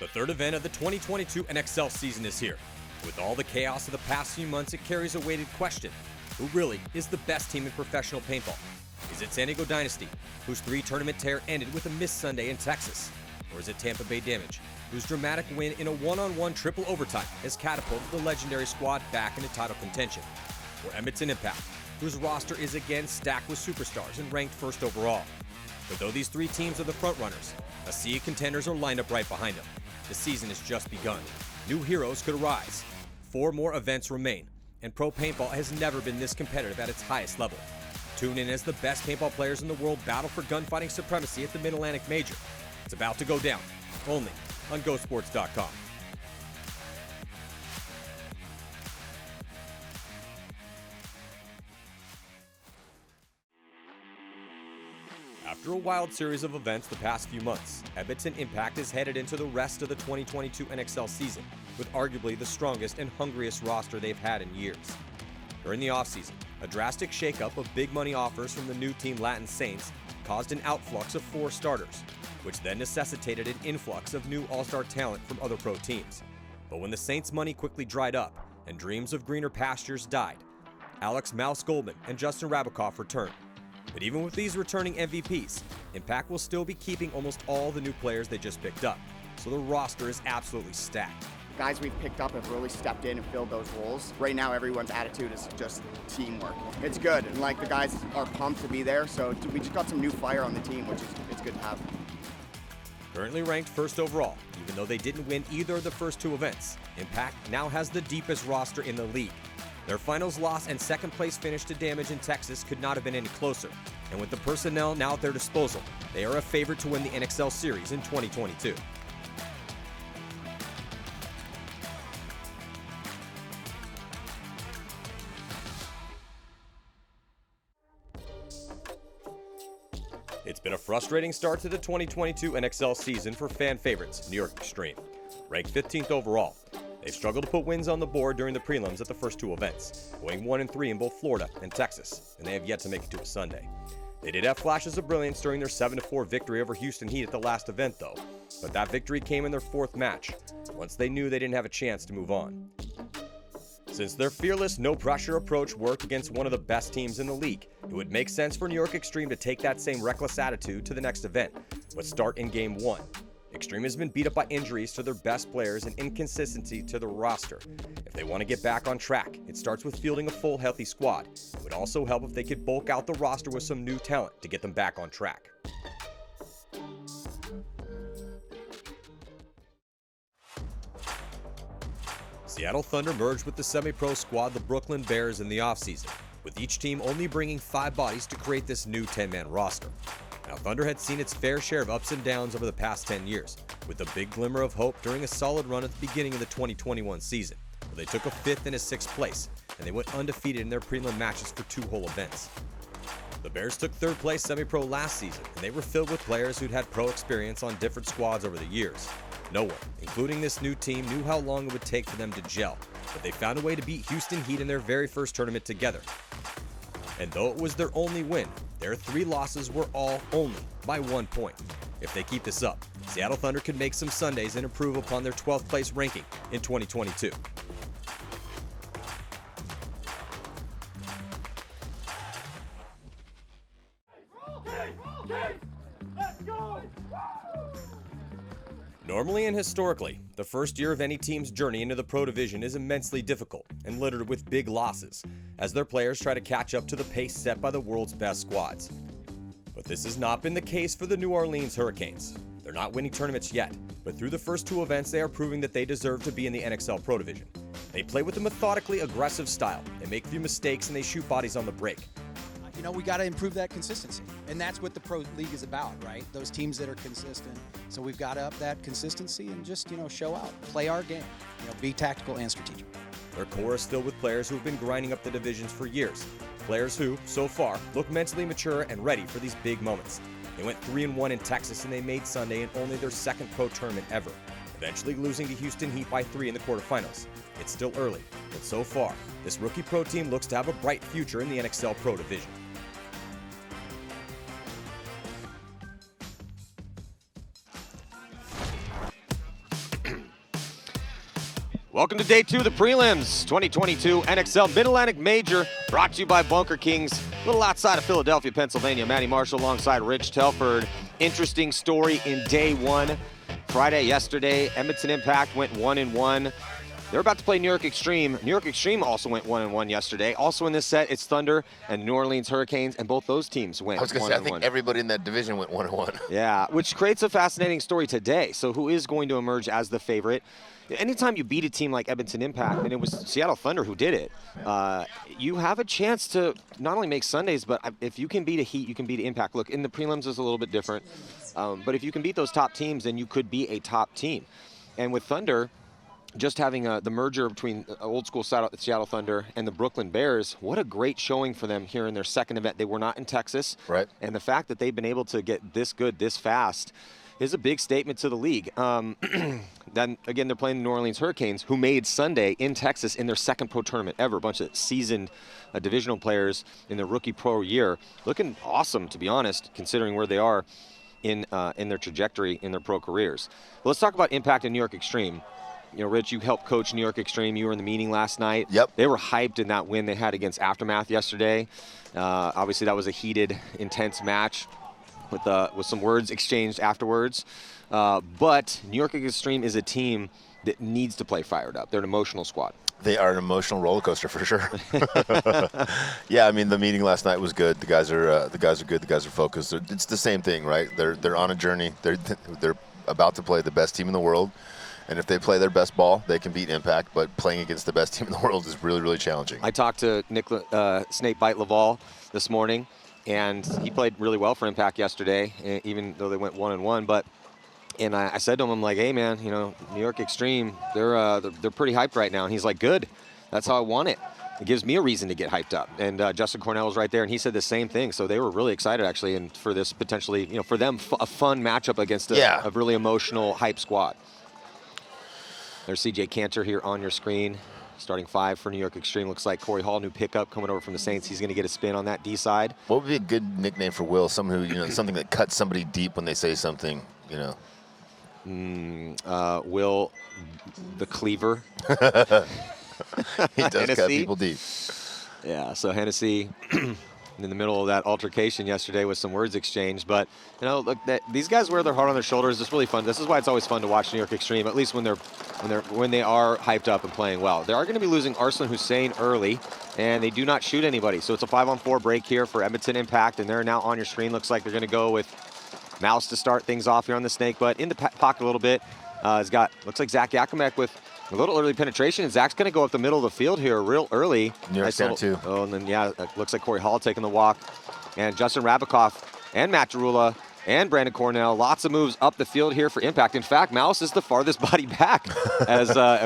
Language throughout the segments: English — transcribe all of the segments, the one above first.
The third event of the 2022 NXL season is here. With all the chaos of the past few months, it carries a weighted question. Who really is the best team in professional paintball? Is it San Diego Dynasty, whose 3-tournament tear ended with a missed Sunday in Texas? Or is it Tampa Bay Damage, whose dramatic win in a one-on-one triple overtime has catapulted the legendary squad back into title contention? Or Edmonton Impact, whose roster is again stacked with superstars and ranked first overall? But though these three teams are the frontrunners, a sea of contenders are lined up right behind them. The season has just begun. New heroes could arise. 4 more events remain, and pro paintball has never been this competitive at its highest level. Tune in as the best paintball players in the world battle for gunfighting supremacy at the Mid-Atlantic Major. It's about to go down, only on GoSports.com. After a wild series of events the past few months, Edmonton Impact is headed into the rest of the 2022 NXL season with arguably the strongest and hungriest roster they've had in years. During the offseason, a drastic shakeup of big money offers from the new team Latin Saints caused an outflux of 4 starters, which then necessitated an influx of new all-star talent from other pro teams. But when the Saints' money quickly dried up and dreams of greener pastures died, Alex Mouse Goldman and Justin Rabakoff returned. But even with these returning MVPs, Impact will still be keeping almost all the new players they just picked up, so the roster is absolutely stacked. Guys we've picked up have really stepped in and filled those roles. Right now everyone's attitude is just teamwork. It's good, and the guys are pumped to be there, so we just got some new fire on the team, which is it's good to have. Currently ranked first overall, even though they didn't win either of the first 2 events, Impact now has the deepest roster in the league. Their finals loss and second place finish to Damage in Texas could not have been any closer, and with the personnel now at their disposal, they are a favorite to win the NXL series in 2022. It's been a frustrating start to the 2022 NXL season for fan favorites New York Xtreme. Ranked 15th overall, they've struggled to put wins on the board during the prelims at the first 2 events, going 1-3 in both Florida and Texas, and they have yet to make it to a Sunday. They did have flashes of brilliance during their 7-4 victory over Houston Heat at the last event though, but that victory came in their 4th match, once they knew they didn't have a chance to move on. Since their fearless, no-pressure approach worked against one of the best teams in the league, it would make sense for New York Xtreme to take that same reckless attitude to the next event, but start in Game 1. Xtreme has been beat up by injuries to their best players and inconsistency to the roster. If they want to get back on track, it starts with fielding a full, healthy squad. It would also help if they could bulk out the roster with some new talent to get them back on track. Seattle Thunder merged with the semi-pro squad the Brooklyn Bears in the offseason, with each team only bringing 5 bodies to create this new 10-man roster. Now, Thunder had seen its fair share of ups and downs over the past 10 years, with a big glimmer of hope during a solid run at the beginning of the 2021 season, where they took a 5th and a 6th place, and they went undefeated in their prelim matches for 2 whole events. The Bears took 3rd place semi-pro last season, and they were filled with players who'd had pro experience on different squads over the years. No one, including this new team, knew how long it would take for them to gel, but they found a way to beat Houston Heat in their very first tournament together. And though it was their only win, their 3 losses were all only by 1 point. If they keep this up, Seattle Thunder could make some Sundays and improve upon their 12th place ranking in 2022. Normally and historically, the first year of any team's journey into the pro division is immensely difficult and littered with big losses, as their players try to catch up to the pace set by the world's best squads. But this has not been the case for the New Orleans Hurricanes. They're not winning tournaments yet, but through the first 2 events they are proving that they deserve to be in the NXL Pro Division. They play with a methodically aggressive style, they make few mistakes, and they shoot bodies on the break. You know, we got to improve that consistency, and that's what the pro league is about, right? Those teams that are consistent. So we've got to up that consistency and just, show out, play our game, be tactical and strategic. Their core is filled with players who have been grinding up the divisions for years. Players who, so far, look mentally mature and ready for these big moments. They went 3-1 in Texas and they made Sunday in only their 2nd pro tournament ever, eventually losing to Houston Heat by 3 in the quarterfinals. It's still early, but so far, this rookie pro team looks to have a bright future in the NXL Pro Division. Welcome to day 2 of the prelims, 2022 NXL Mid-Atlantic Major, brought to you by Bunker Kings, a little outside of Philadelphia, Pennsylvania. Matty Marshall alongside Rich Telford. Interesting story in day 1. Friday, yesterday, Edmonton Impact went 1-1. They're about to play New York Xtreme. New York Xtreme also went 1-1 yesterday. Also in this set, it's Thunder and New Orleans Hurricanes, and both those teams went 1-1. I was going to say, I think everybody in that division went 1-1. Yeah, which creates a fascinating story today. So who is going to emerge as the favorite? Anytime you beat a team like Edmonton Impact, and it was Seattle Thunder who did it, you have a chance to not only make Sundays, but if you can beat a Heat, you can beat Impact. Look, in the prelims is a little bit different, but if you can beat those top teams, then you could be a top team. And with Thunder, just having the merger between old school Seattle Thunder and the Brooklyn Bears, what a great showing for them here in their second event. They were not in Texas. Right. And the fact that they've been able to get this good, this fast, is a big statement to the league. Then, again, they're playing the New Orleans Hurricanes, who made Sunday in Texas in their second pro tournament ever. A bunch of seasoned divisional players in their rookie pro year. Looking awesome, to be honest, considering where they are in their trajectory in their pro careers. But let's talk about Impact and New York Xtreme. You know, Rich, you helped coach New York Xtreme. You were in the meeting last night. Yep. They were hyped in that win they had against Aftermath yesterday. Obviously, that was a heated, intense match with some words exchanged afterwards. But New York Xtreme is a team that needs to play fired up. They're an emotional squad. They are an emotional roller coaster for sure. Yeah, I mean, the meeting last night was good. The guys are good. The guys are focused. It's the same thing, right? They're on a journey. They're about to play the best team in the world. And if they play their best ball, they can beat Impact. But playing against the best team in the world is really, really challenging. I talked to Nick Snakebite Laval this morning, and he played really well for Impact yesterday, even though they went 1-1. And I said to him, I'm like, hey man, you know, New York Xtreme, they're pretty hyped right now. And he's like, good, that's how I want it. It gives me a reason to get hyped up. And Justin Cornell was right there, and he said the same thing. So they were really excited, actually, and for this potentially, you know, for them, a fun matchup against a really emotional, hype squad. There's CJ Cantor here on your screen. Starting 5 for New York Xtreme. Looks like Corey Hall, new pickup coming over from the Saints. He's going to get a spin on that D side. What would be a good nickname for Will? Someone who, you know, something that cuts somebody deep when they say something, you know. Will the Cleaver. He does Hennessy. cut people deep. Yeah, so Hennessy in the middle of that altercation yesterday with some words exchanged. But, you know, look, these guys wear their heart on their shoulders. It's really fun. This is why it's always fun to watch New York Xtreme, at least when they are hyped up and playing well. They are going to be losing Arslan Hussein early, and they do not shoot anybody. So it's a 5-on-4 break here for Edmonton Impact, and they're now on your screen. Looks like they're going to go with Mouse to start things off here on the snake, but in the pocket a little bit. Looks like Zach Yakimek with a little early penetration, and Zach's going to go up the middle of the field here real early. New York's down too. Oh, and then, yeah, looks like Corey Hall taking the walk. And Justin Rabikoff and Matt Jarula and Brandon Cornell, lots of moves up the field here for Impact. In fact, Mouse is the farthest body back,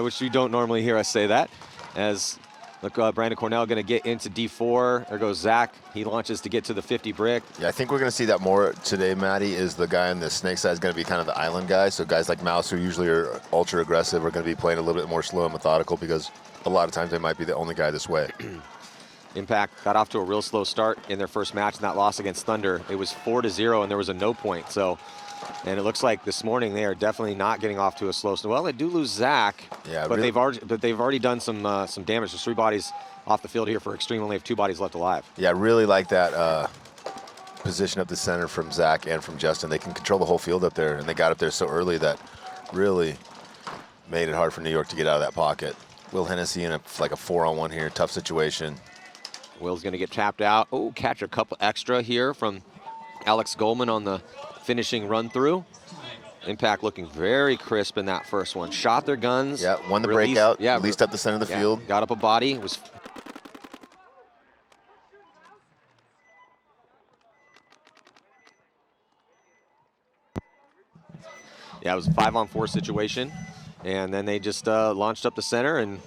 which you don't normally hear us say that. As look, Brandon Cornell going to get into D4. There goes Zach. He launches to get to the 50 brick. Yeah, I think we're going to see that more today, Matty, is the guy on the snake side is going to be kind of the island guy. So guys like Mouse, who usually are ultra aggressive, are going to be playing a little bit more slow and methodical because a lot of times they might be the only guy this way. Impact got off to a real slow start in their first match in that loss against Thunder. It was 4-0, and there was a no point. So, and it looks like this morning they are definitely not getting off to a slow start. Well, they do lose Zach, yeah, but they've already done some damage. There's 3 bodies off the field here for Xtreme. Only have 2 bodies left alive. Yeah, I really like that position up the center from Zach and from Justin. They can control the whole field up there, and they got up there so early that really made it hard for New York to get out of that pocket. Will Hennessy in like a 4-on-1 here, tough situation. Will's going to get tapped out. Oh, catch a couple extra here from Alex Goldman on the finishing run through. Impact looking very crisp in that first one. Shot their guns. Yeah, won the breakout. Yeah, released up the center of the field. Got up a body. It was. Yeah, it was a 5-on-4 situation, and then they just launched up the center and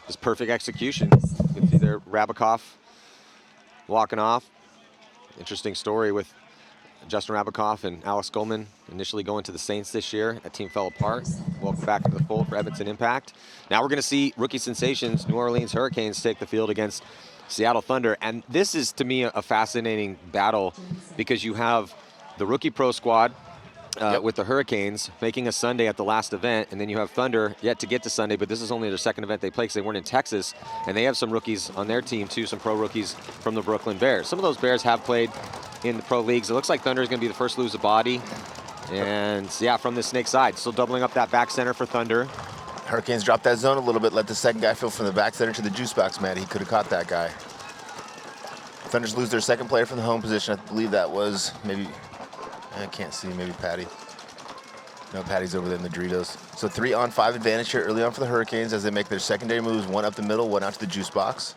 just perfect execution. You can see there Rabikoff walking off. Interesting story with Justin Rabikoff and Alex Goldman initially going to the Saints this year. That team fell apart. Welcome back into the fold for Edmonton Impact. Now we're going to see rookie sensations New Orleans Hurricanes take the field against Seattle Thunder. And this is, to me, a fascinating battle because you have the rookie pro squad with the Hurricanes, making a Sunday at the last event, and then you have Thunder yet to get to Sunday, but this is only their second event they play because they weren't in Texas, and they have some rookies on their team too, some pro rookies from the Brooklyn Bears. Some of those Bears have played in the pro leagues. It looks like Thunder is going to be the first to lose a body, and yeah, from the Snake side, still doubling up that back center for Thunder. Hurricanes dropped that zone a little bit, let the second guy fill from the back center to the juice box, man. He could have caught that guy. Thunders lose their second player from the home position. I believe that was maybe, I can't see, maybe Patty. No, Patty's over there in the Doritos. So 3-on-5 advantage here early on for the Hurricanes as they make their secondary moves, one up the middle, one out to the juice box.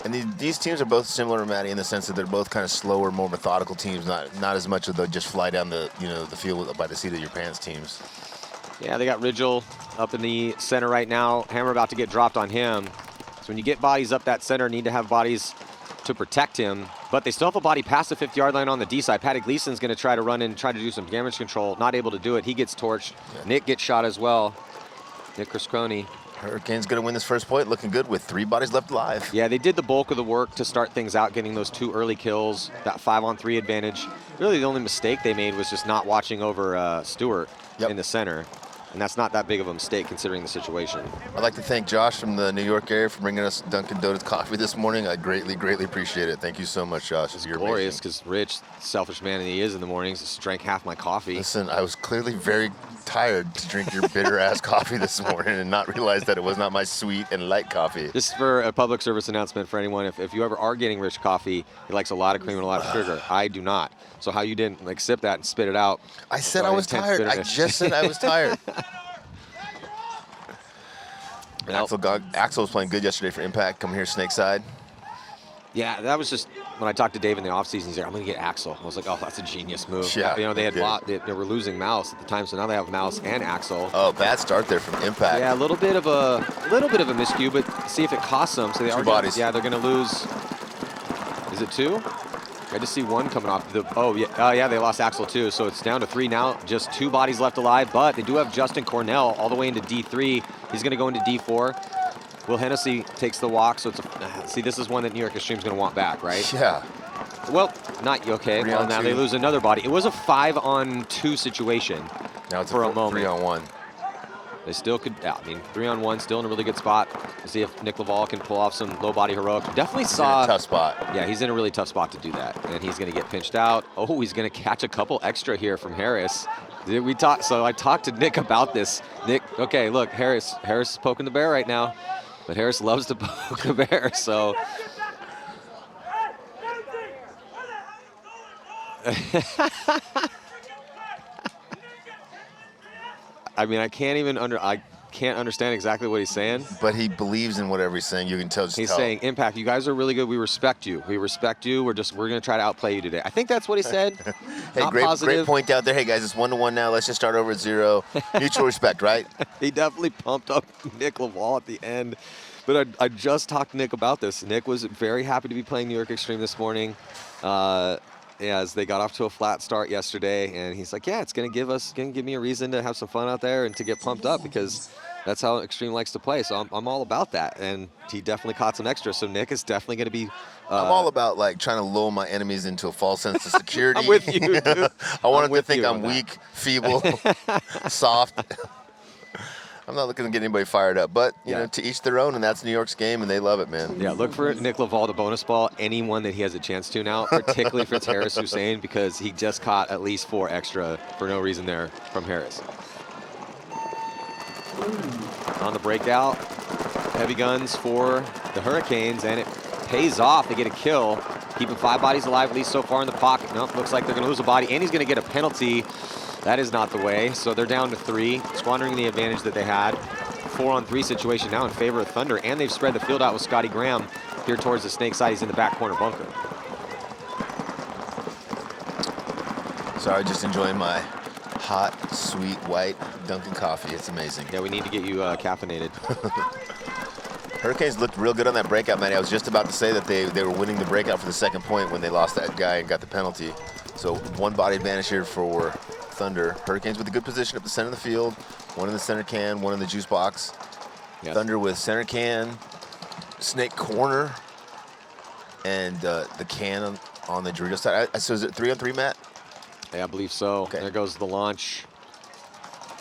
And these teams are both similar, Matty, in the sense that they're both kind of slower, more methodical teams, not as much of the just fly down the the field by the seat of your pants teams. Yeah, they got Rigel up in the center right now. Hammer about to get dropped on him. So when you get bodies up that center, need to have bodies to protect him. But they still have a body past the 50-yard line on the D side. Patty Gleason's going to try to run in and try to do some damage control. Not able to do it. He gets torched. Yeah. Nick gets shot as well. Nick Criscroni. Hurricanes going to win this first point, looking good with 3 bodies left alive. Yeah, they did the bulk of the work to start things out, getting those 2 early kills, that 5-on-3 advantage. Really, the only mistake they made was just not watching over Stewart in the center. And that's not that big of a mistake considering the situation. I'd like to thank Josh from the New York area for bringing us Dunkin' Donuts coffee this morning. I greatly, greatly appreciate it. Thank you so much, Josh. It's glorious because Rich, selfish man that he is in the mornings, just drank half my coffee. Listen, I was clearly very tired to drink your bitter-ass coffee this morning and not realize that it was not my sweet and light coffee. Just for a public service announcement for anyone, if you ever are getting Rich coffee, he likes a lot of cream and a lot of sugar. I do not. So how you didn't sip that and spit it out? I said I was tired. Bitterness. I just said I was tired. Axel was playing good yesterday for Impact. Come here, Snake side. Yeah, that was just when I talked to Dave in the offseason. He's like, "I'm going to get Axel." I was like, "Oh, that's a genius move." Yeah, they were losing Mouse at the time, so now they have Mouse and Axel. Oh, bad start there from Impact. Yeah, a little bit of a miscue, but see if it costs them. So they 2 bodies. Yeah, they're going to lose. Is it 2? I just see 1 coming off. Yeah, they lost Axel too. So it's down to 3 now. Just 2 bodies left alive, but they do have Justin Cornell all the way into D3. He's going to go into D4. Will Hennessy takes the walk. So see, this is one that New York Xtreme's going to want back, right? Yeah. Well, not okay. Well, now they lose another body. It was a 5-on-2 situation. Now it's for a moment. 3-on-1. They still could, 3-on-1, still in a really good spot. We'll see if Nick Laval can pull off some low body heroics. Definitely saw. He's in a tough spot. Yeah, he's in a really tough spot to do that. And he's going to get pinched out. Oh, he's going to catch a couple extra here from Harris. So I talked to Nick about this. Nick, okay, look, Harris is poking the bear right now. But Harris loves to poke a bear, so. I mean, I can't understand exactly what he's saying. But he believes in whatever he's saying. You can tell. He's saying, Impact, you guys are really good. We respect you. We respect you. We're going to try to outplay you today. I think that's what he said. Hey, great point out there. Hey, guys, it's 1-1 now. Let's just start over at 0. Mutual respect, right? He definitely pumped up Nick Laval at the end. But I just talked to Nick about this. Nick was very happy to be playing New York Xtreme this morning. As they got off to a flat start yesterday, and he's like, yeah, it's going to give me a reason to have some fun out there and to get pumped up because that's how Xtreme likes to play. So I'm all about that, and he definitely caught some extra. So Nick is definitely going to be. I'm all about trying to lull my enemies into a false sense of security. I'm with you, dude. I want them to think I'm weak, feeble, soft. I'm not looking to get anybody fired up, but you know, to each their own, and that's New York's game, and they love it, man. Yeah, look for Nick Laval to bonus ball anyone that he has a chance to now, particularly for Harris Hussein, because he just caught at least 4 extra for no reason there from Harris. On the breakout, heavy guns for the Hurricanes, and it pays off. They get a kill, keeping 5 bodies alive, at least so far in the pocket. Nope, looks like they're going to lose a body, and he's going to get a penalty. That is not the way. So they're down to 3, squandering the advantage that they had. 4-on-3 situation now in favor of Thunder, and they've spread the field out with Scotty Graham here towards the Snake side. He's in the back corner bunker. Sorry, just enjoying my hot, sweet, white Dunkin' coffee. It's amazing. Yeah, we need to get you caffeinated. Hurricanes looked real good on that breakout, man. I was just about to say that they were winning the breakout for the second point when they lost that guy and got the penalty. So 1 body advantage here for Thunder. Hurricanes with a good position up the center of the field. 1 in the center can, 1 in the juice box. Yes. Thunder with center can, Snake corner, and the can on the Dorito side. So is it 3-on-3, Matt? Yeah, I believe so. Okay. There goes the launch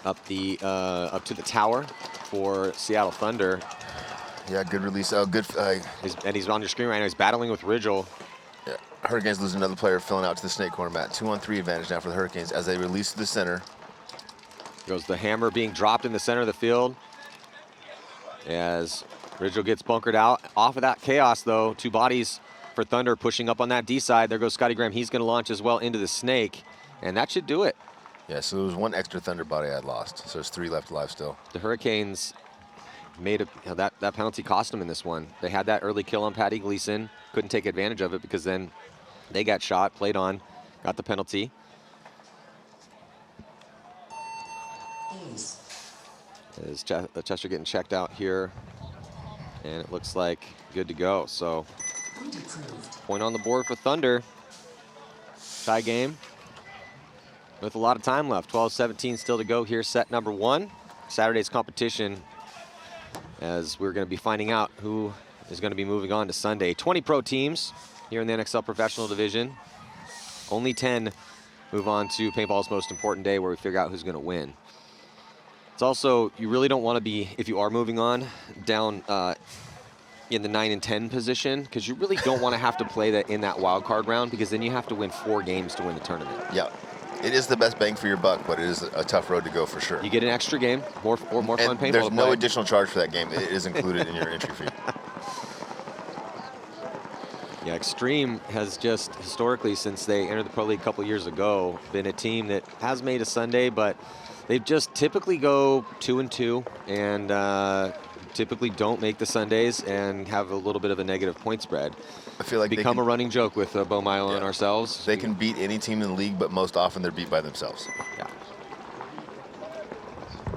up to the tower for Seattle Thunder. Yeah, good release. Oh, good. And he's on your screen right now. He's battling with Rigel. Yeah. Hurricanes losing another player, filling out to the snake corner, Matt. 2-on-3 advantage now for the Hurricanes as they release to the center. Goes the hammer being dropped in the center of the field. As Rigel gets bunkered out. Off of that chaos, though, 2 bodies for Thunder pushing up on that D side. There goes Scotty Graham. He's going to launch as well into the snake, and that should do it. Yeah, so there was 1 extra Thunder body I had lost, so there's 3 left alive still. The Hurricanes made that penalty cost them in this one. They had that early kill on Patty Gleason, couldn't take advantage of it because then they got shot, played on, got the penalty. Is Chester getting checked out here, and it looks like good to go. So point on the board for Thunder. Tie game with a lot of time left. 12-17 still to go here, set number 1. Saturday's competition, as we're going to be finding out who is going to be moving on to Sunday. 20 pro teams here in the NXL Professional Division. Only 10 move on to Paintball's most important day, where we figure out who's going to win. It's also, you really don't want to be, if you are moving on, down in the 9 and 10 position, because you really don't want to have to play that in that wild card round, because then you have to win 4 games to win the tournament. Yeah, it is the best bang for your buck, but it is a tough road to go for sure. You get an extra game, more fun paintball to there's no play. additional charge for that game. It is included in your entry fee. Yeah, Xtreme has just historically, since they entered the Pro League a couple years ago, been a team that has made a Sunday, but they just typically go 2-2 and typically don't make the Sundays and have a little bit of a negative point spread. I feel like become a running joke with Bo Milo and ourselves. They can beat any team in the league, but most often they're beat by themselves. Yeah.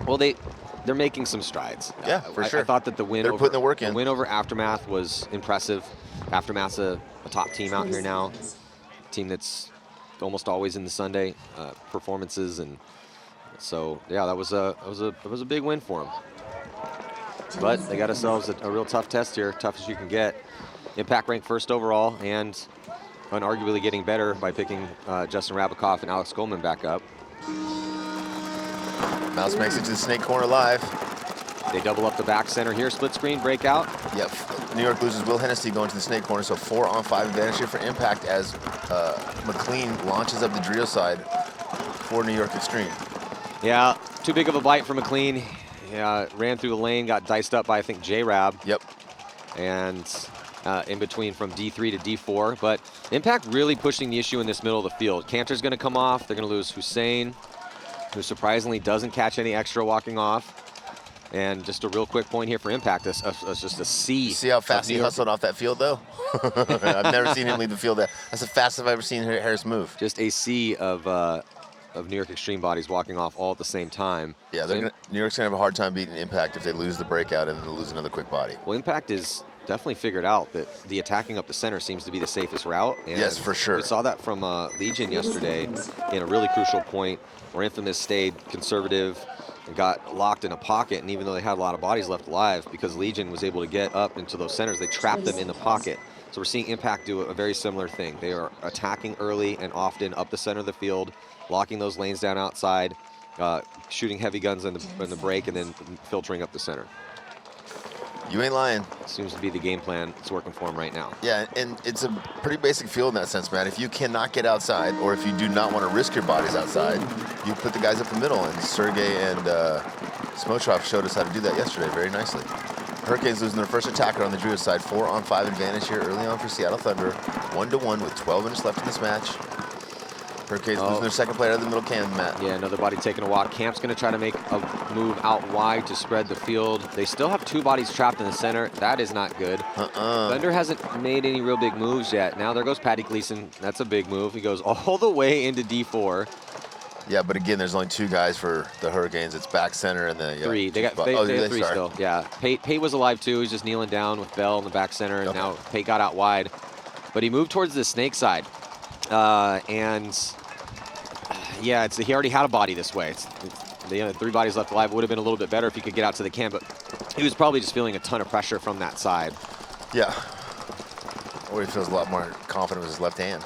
Well, they're making some strides. Yeah, for sure. I thought that the win They're putting the work in. The win over Aftermath was impressive. Aftermath's a top team out here now. Team that's almost always in the Sunday performances, and so yeah, that was a big win for them. But they got themselves a real tough test here, tough as you can get. Impact ranked 1st overall, and unarguably getting better by picking Justin Rabikoff and Alex Goldman back up. Mouse makes it to the snake corner live. They double up the back center here, split screen, breakout. Yep, New York loses Will Hennessy going to the snake corner, so 4-on-5 advantage here for Impact as McLean launches up the Drio side for New York Xtreme. Yeah, too big of a bite for McLean. Yeah, ran through the lane, got diced up by, I think, J-Rab. Yep. And in between from D3 to D4. But Impact really pushing the issue in this middle of the field. Cantor's going to come off. They're going to lose Hussein, who surprisingly doesn't catch any extra walking off. And just a real quick point here for Impact. It's just a C. See how fast he hustled off that field, though? I've never seen him leave the field. That's the fastest I've ever seen Harris move. Just a sea of New York Xtreme bodies walking off all at the same time. Yeah, New York's going to have a hard time beating Impact if they lose the breakout and then lose another quick body. Well, Impact is definitely figured out that the attacking up the center seems to be the safest route. And yes, for sure. We saw that from Legion yesterday in a really crucial point where Infamous stayed conservative and got locked in a pocket. And even though they had a lot of bodies left alive, because Legion was able to get up into those centers, they trapped them in the pocket. So we're seeing Impact do a very similar thing. They are attacking early and often up the center of the field, locking those lanes down outside, shooting heavy guns in the break, and then filtering up the center. You ain't lying. Seems to be the game plan that's working for him right now. Yeah, and it's a pretty basic field in that sense, Matt. If you cannot get outside, or if you do not want to risk your bodies outside, you put the guys up the middle, and Sergey and Smotrov showed us how to do that yesterday very nicely. Hurricanes losing their first attacker on the Drew side. 4-on-5 advantage here early on for Seattle Thunder. 1-1 with 12 minutes left in this match. Hurricanes losing their second player out of the middle cam, Matt. Yeah, another body taking a walk. Camp's going to try to make a move out wide to spread the field. They still have 2 bodies trapped in the center. That is not good. Thunder hasn't made any real big moves yet. Now there goes Patty Gleason. That's a big move. He goes all the way into D4. Yeah, but again, there's only 2 guys for the Hurricanes. It's back center and the 3. They have 3 still. Yeah, Pate was alive too. He's just kneeling down with Bell in the back center, and now Pate got out wide. But he moved towards the snake side, and yeah, he already had a body this way. The other 3 bodies left alive. It would have been a little bit better if he could get out to the cam, but he was probably just feeling a ton of pressure from that side. Yeah, or he feels a lot more confident with his left hand.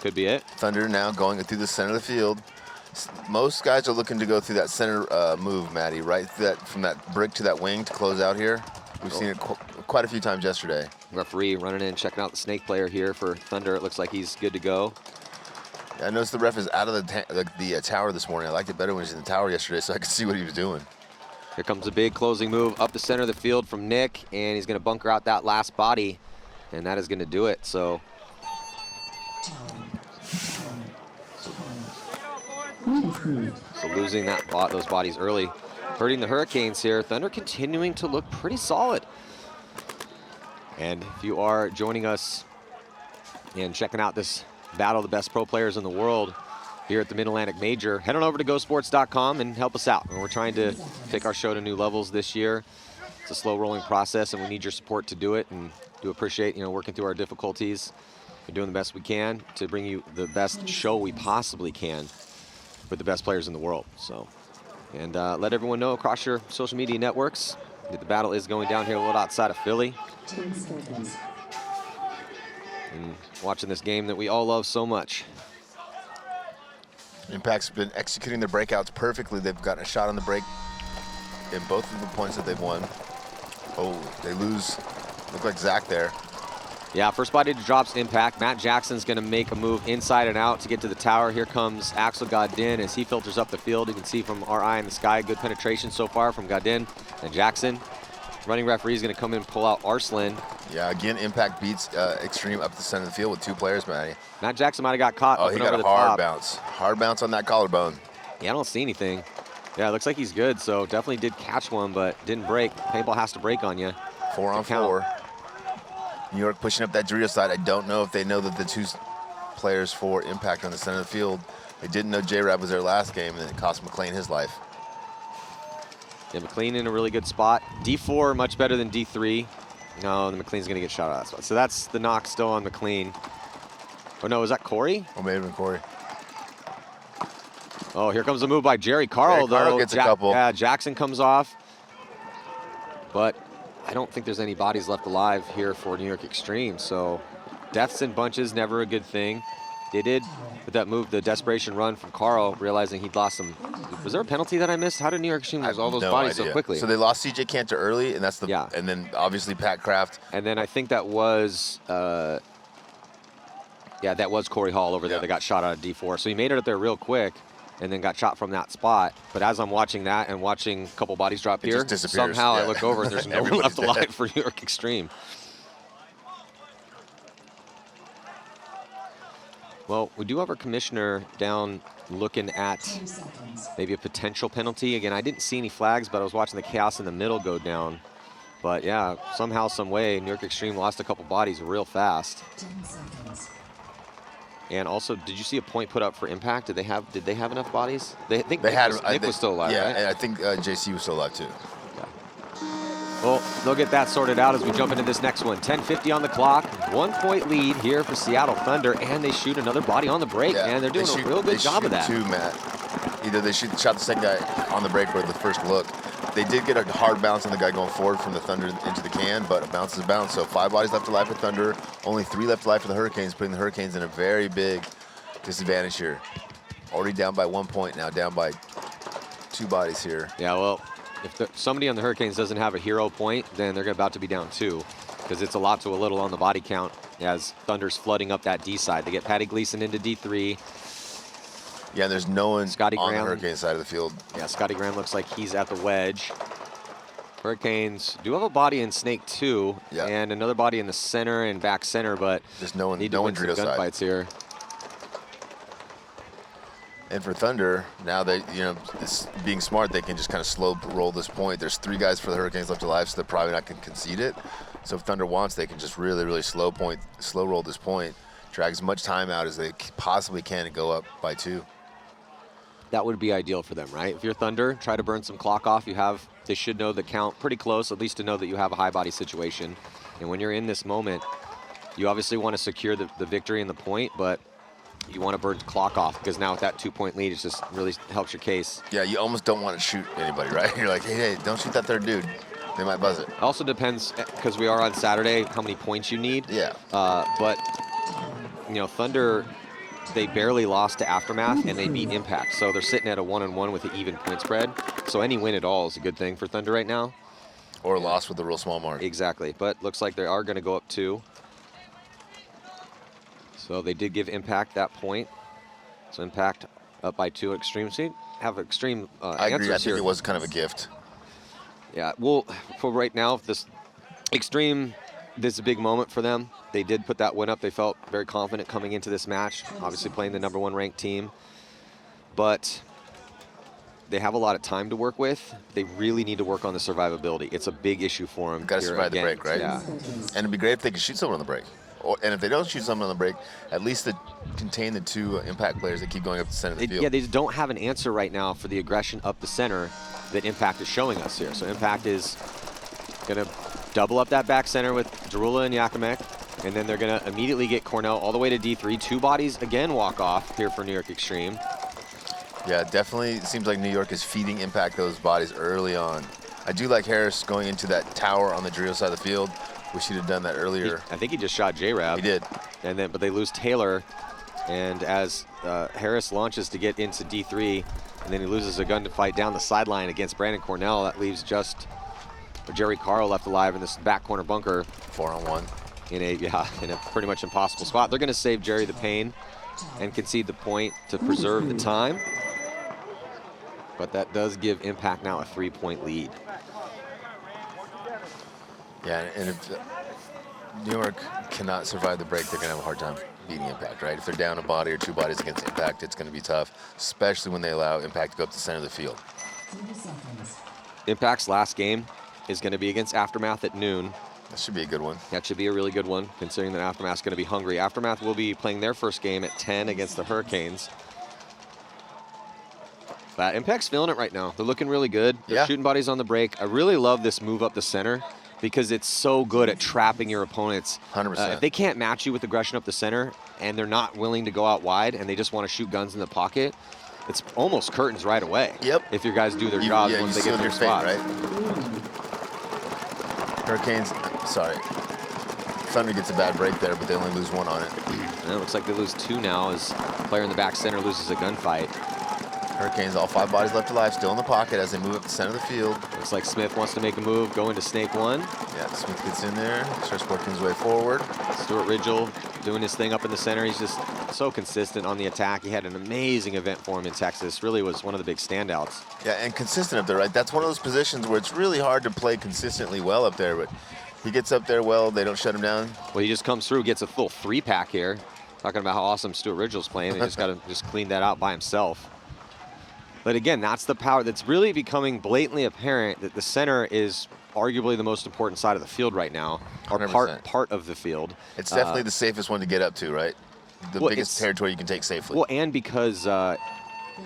Could be it. Thunder now going through the center of the field. Most guys are looking to go through that center move, Maddie, right? From that brick to that wing to close out here. We've seen it quite a few times yesterday. Referee running in, checking out the snake player here for Thunder. It looks like he's good to go. Yeah, I noticed the ref is out of the tower this morning. I liked it better when he was in the tower yesterday so I could see what he was doing. Here comes a big closing move up the center of the field from Nick, and he's going to bunker out that last body, and that is going to do it. So losing those bodies early, hurting the Hurricanes here. Thunder continuing to look pretty solid. And if you are joining us and checking out this battle of the best pro players in the world here at the Mid-Atlantic Major, head on over to GoSports.com and help us out. And we're trying to take our show to new levels this year. It's a slow rolling process, and we need your support to do it, and do appreciate, working through our difficulties. We're doing the best we can to bring you the best show we possibly can with the best players in the world. So, and let everyone know across your social media networks that the battle is going down here a little outside of Philly. 10 seconds. And watching this game that we all love so much. Impact's been executing their breakouts perfectly. They've gotten a shot on the break in both of the points that they've won. Oh, they lose. Look like Zach there. Yeah, first body to drops Impact. Matt Jackson's going to make a move inside and out to get to the tower. Here comes Axel Godin as he filters up the field. You can see from our eye in the sky, good penetration so far from Godin and Jackson. Running referee is going to come in and pull out Arslan. Yeah, again, Impact beats Xtreme up the center of the field with 2 players, Matty. Matt Jackson might have got caught. Oh, he got a hard bounce. Hard bounce on that collarbone. Yeah, I don't see anything. Yeah, it looks like he's good, so definitely did catch one, but didn't break. Paintball has to break on you. 4 on 4. New York pushing up that Dorito side. I don't know if they know that the 2 players for Impact on the center of the field. They didn't know J-Rab was their last game, and it cost McLean his life. Yeah, McLean in a really good spot. D4 much better than D3. No, the McLean's going to get shot out of that spot. So that's the knock still on McLean. Oh, no, is that Corey? Oh, maybe even Corey. Oh, here comes a move by Jerry Carl, though. Carl gets a couple. Yeah, Jackson comes off. But I don't think there's any bodies left alive here for New York Xtreme. So deaths in bunches, never a good thing. They did, with that move, the desperation run from Carl, realizing he'd lost some. Was there a penalty that I missed? How did New York Xtreme lose all those bodies so quickly? So they lost CJ Cantor early, and that's the. Yeah. And then obviously Pat Kraft. And then I think that was. Yeah, that was Corey Hall over there that got shot out of D4. So he made it up there real quick and then got shot from that spot. But as I'm watching that and watching a couple bodies drop here, somehow I look over and there's no one left alive for New York Xtreme. Well, we do have our commissioner down looking at maybe a potential penalty. Again, I didn't see any flags, but I was watching the chaos in the middle go down. But yeah, somehow, some way, New York Xtreme lost a couple bodies real fast. 10 seconds. And also, did you see a point put up for Impact? Did they have enough bodies? They think they Nick was still alive, yeah, right? and I think JC was still alive too. Well, they'll get that sorted out as we jump into this next one. 10:50 on the clock. 1-point lead here for Seattle Thunder, and they shoot another body on the break, and they're doing a real good job of that. Two, Matt. Either they shot the second guy on the break or the first look. They did get a hard bounce on the guy going forward from the Thunder into the can, but a bounce is a bounce. So 5 bodies left alive for Thunder, only 3 left alive for the Hurricanes, putting the Hurricanes in a very big disadvantage here. Already down by 1 point, now down by 2 bodies here. Yeah, well, if somebody on the Hurricanes doesn't have a hero point, then they're about to be down 2, because it's a lot to a little on the body count as Thunder's flooding up that D side. They get Patty Gleason into D3. Yeah, and there's no one Scotty on Graham, the Hurricane side of the field. Yeah, Scotty Graham looks like he's at the wedge. Hurricanes do have a body in Snake 2, and another body in the center and back center, but there's no one, need to win some gunfights here. And for Thunder, now they, being smart, they can just kind of slow roll this point. There's 3 guys for the Hurricanes left alive, so they're probably not going to concede it. So if Thunder wants, they can just really, really slow roll this point, drag as much time out as they possibly can, and go up by 2. That would be ideal for them, right? If you're Thunder, try to burn some clock off. They should know the count pretty close, at least to know that you have a high body situation. And when you're in this moment, you obviously want to secure the victory and the point, but you want to burn clock off, because now with that 2-point lead, it just really helps your case. Yeah, you almost don't want to shoot anybody, right? You're like, hey, don't shoot that third dude. They might buzz it. It also depends, because we are on Saturday, how many points you need. Yeah. But, Thunder they barely lost to Aftermath, and they beat Impact. So they're sitting at a 1-1 with an even point spread. So any win at all is a good thing for Thunder right now. Or a loss with a real small mark. Exactly, but looks like they are going to go up 2. So they did give Impact that point. So Impact up by 2 at Xtreme. So you have Xtreme I agree. I answers think here. it was kind of a gift. Yeah, well, for right now, this Xtreme, this is a big moment for them. They did put that win up. They felt very confident coming into this match, obviously playing the #1 ranked team. But they have a lot of time to work with. They really need to work on the survivability. It's a big issue for them. Got to survive the break, right? Yeah. And it'd be great if they could shoot someone on the break. And if they don't shoot someone on the break, at least to contain the 2 Impact players that keep going up the center of the field. Yeah, they just don't have an answer right now for the aggression up the center that Impact is showing us here. So Impact is going to double up that back center with Jarula and Yakimek, and then they're going to immediately get Cornell all the way to D3. 2 bodies again walk off here for New York Xtreme. Yeah, definitely seems like New York is feeding Impact those bodies early on. I do like Harris going into that tower on the Dorito side of the field. Wish he'd have done that earlier. I think he just shot J-Rab. He did. But they lose Taylor, and as Harris launches to get into D3, and then he loses a gun to fight down the sideline against Brandon Cornell, that leaves just Jerry Carl left alive in this back corner bunker. 4-on-1. In a pretty much impossible spot. They're going to save Jerry the pain and concede the point to preserve the time. But that does give Impact now a 3-point lead. Yeah, and if New York cannot survive the break, they're going to have a hard time beating Impact, right? If they're down a body or 2 bodies against Impact, it's going to be tough, especially when they allow Impact to go up the center of the field. 30 seconds. Impact's last game is going to be against Aftermath at noon. That should be a good one. That should be a really good one, considering that Aftermath's going to be hungry. Aftermath will be playing their first game at 10 against the Hurricanes. But Impact's feeling it right now. They're looking really good. They're shooting bodies on the break. I really love this move up the center because it's so good at trapping your opponents. 100%. If they can't match you with aggression up the center and they're not willing to go out wide and they just want to shoot guns in the pocket, it's almost curtains right away. Yep. If your guys do their jobs once they get their spots. Right? Hurricanes, sorry. Thunder gets a bad break there, but they only lose 1 on it. And it looks like they lose 2 now as the player in the back center loses a gunfight. Hurricanes, all 5 bodies left alive, still in the pocket as they move up the center of the field. Looks like Smith wants to make a move, go into Snake 1. Yeah, Smith gets in there, starts working his way forward. Stuart Ridgel doing his thing up in the center. He's just so consistent on the attack. He had an amazing event for him in Texas. Really was one of the big standouts. Yeah, and consistent up there, right? That's one of those positions where it's really hard to play consistently well up there, but he gets up there well, they don't shut him down. Well, he just comes through, gets a full 3-pack here. Talking about how awesome Stuart Ridgel's playing. He just got to just clean that out by himself. But again, that's the power that's really becoming blatantly apparent that the center is arguably the most important side of the field right now, or 100%. part of the field. It's definitely the safest one to get up to, right? The biggest territory you can take safely. Well, and because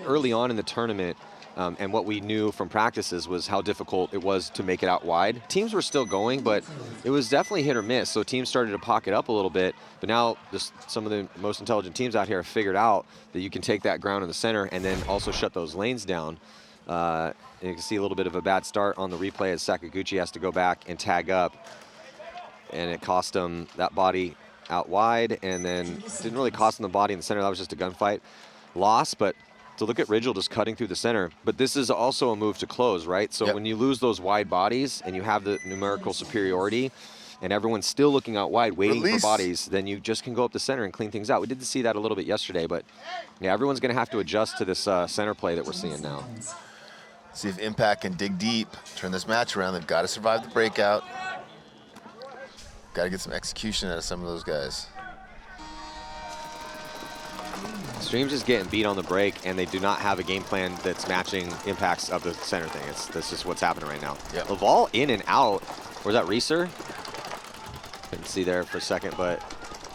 early on in the tournament, and what we knew from practices was how difficult it was to make it out wide. Teams were still going, but it was definitely hit or miss. So teams started to pocket up a little bit. But now just some of the most intelligent teams out here have figured out that you can take that ground in the center and then also shut those lanes down. And you can see a little bit of a bad start on the replay as Sakaguchi has to go back and tag up. And it cost him that body out wide, and then didn't really cost him the body in the center. That was just a gunfight loss, but to look at Ridgel just cutting through the center. But this is also a move to close, right? So when you lose those wide bodies and you have the numerical superiority and everyone's still looking out wide waiting for bodies, then you just can go up the center and clean things out. We did see that a little bit yesterday, but yeah, everyone's going to have to adjust to this center play that we're seeing now. See if Impact can dig deep, turn this match around. They've got to survive the breakout. Got to get some execution out of some of those guys. Xtreme's just getting beat on the break, and they do not have a game plan that's matching Impact's of the center thing. That's just what's happening right now. Yep. Laval in and out. Was that Reeser? Couldn't see there for a second, but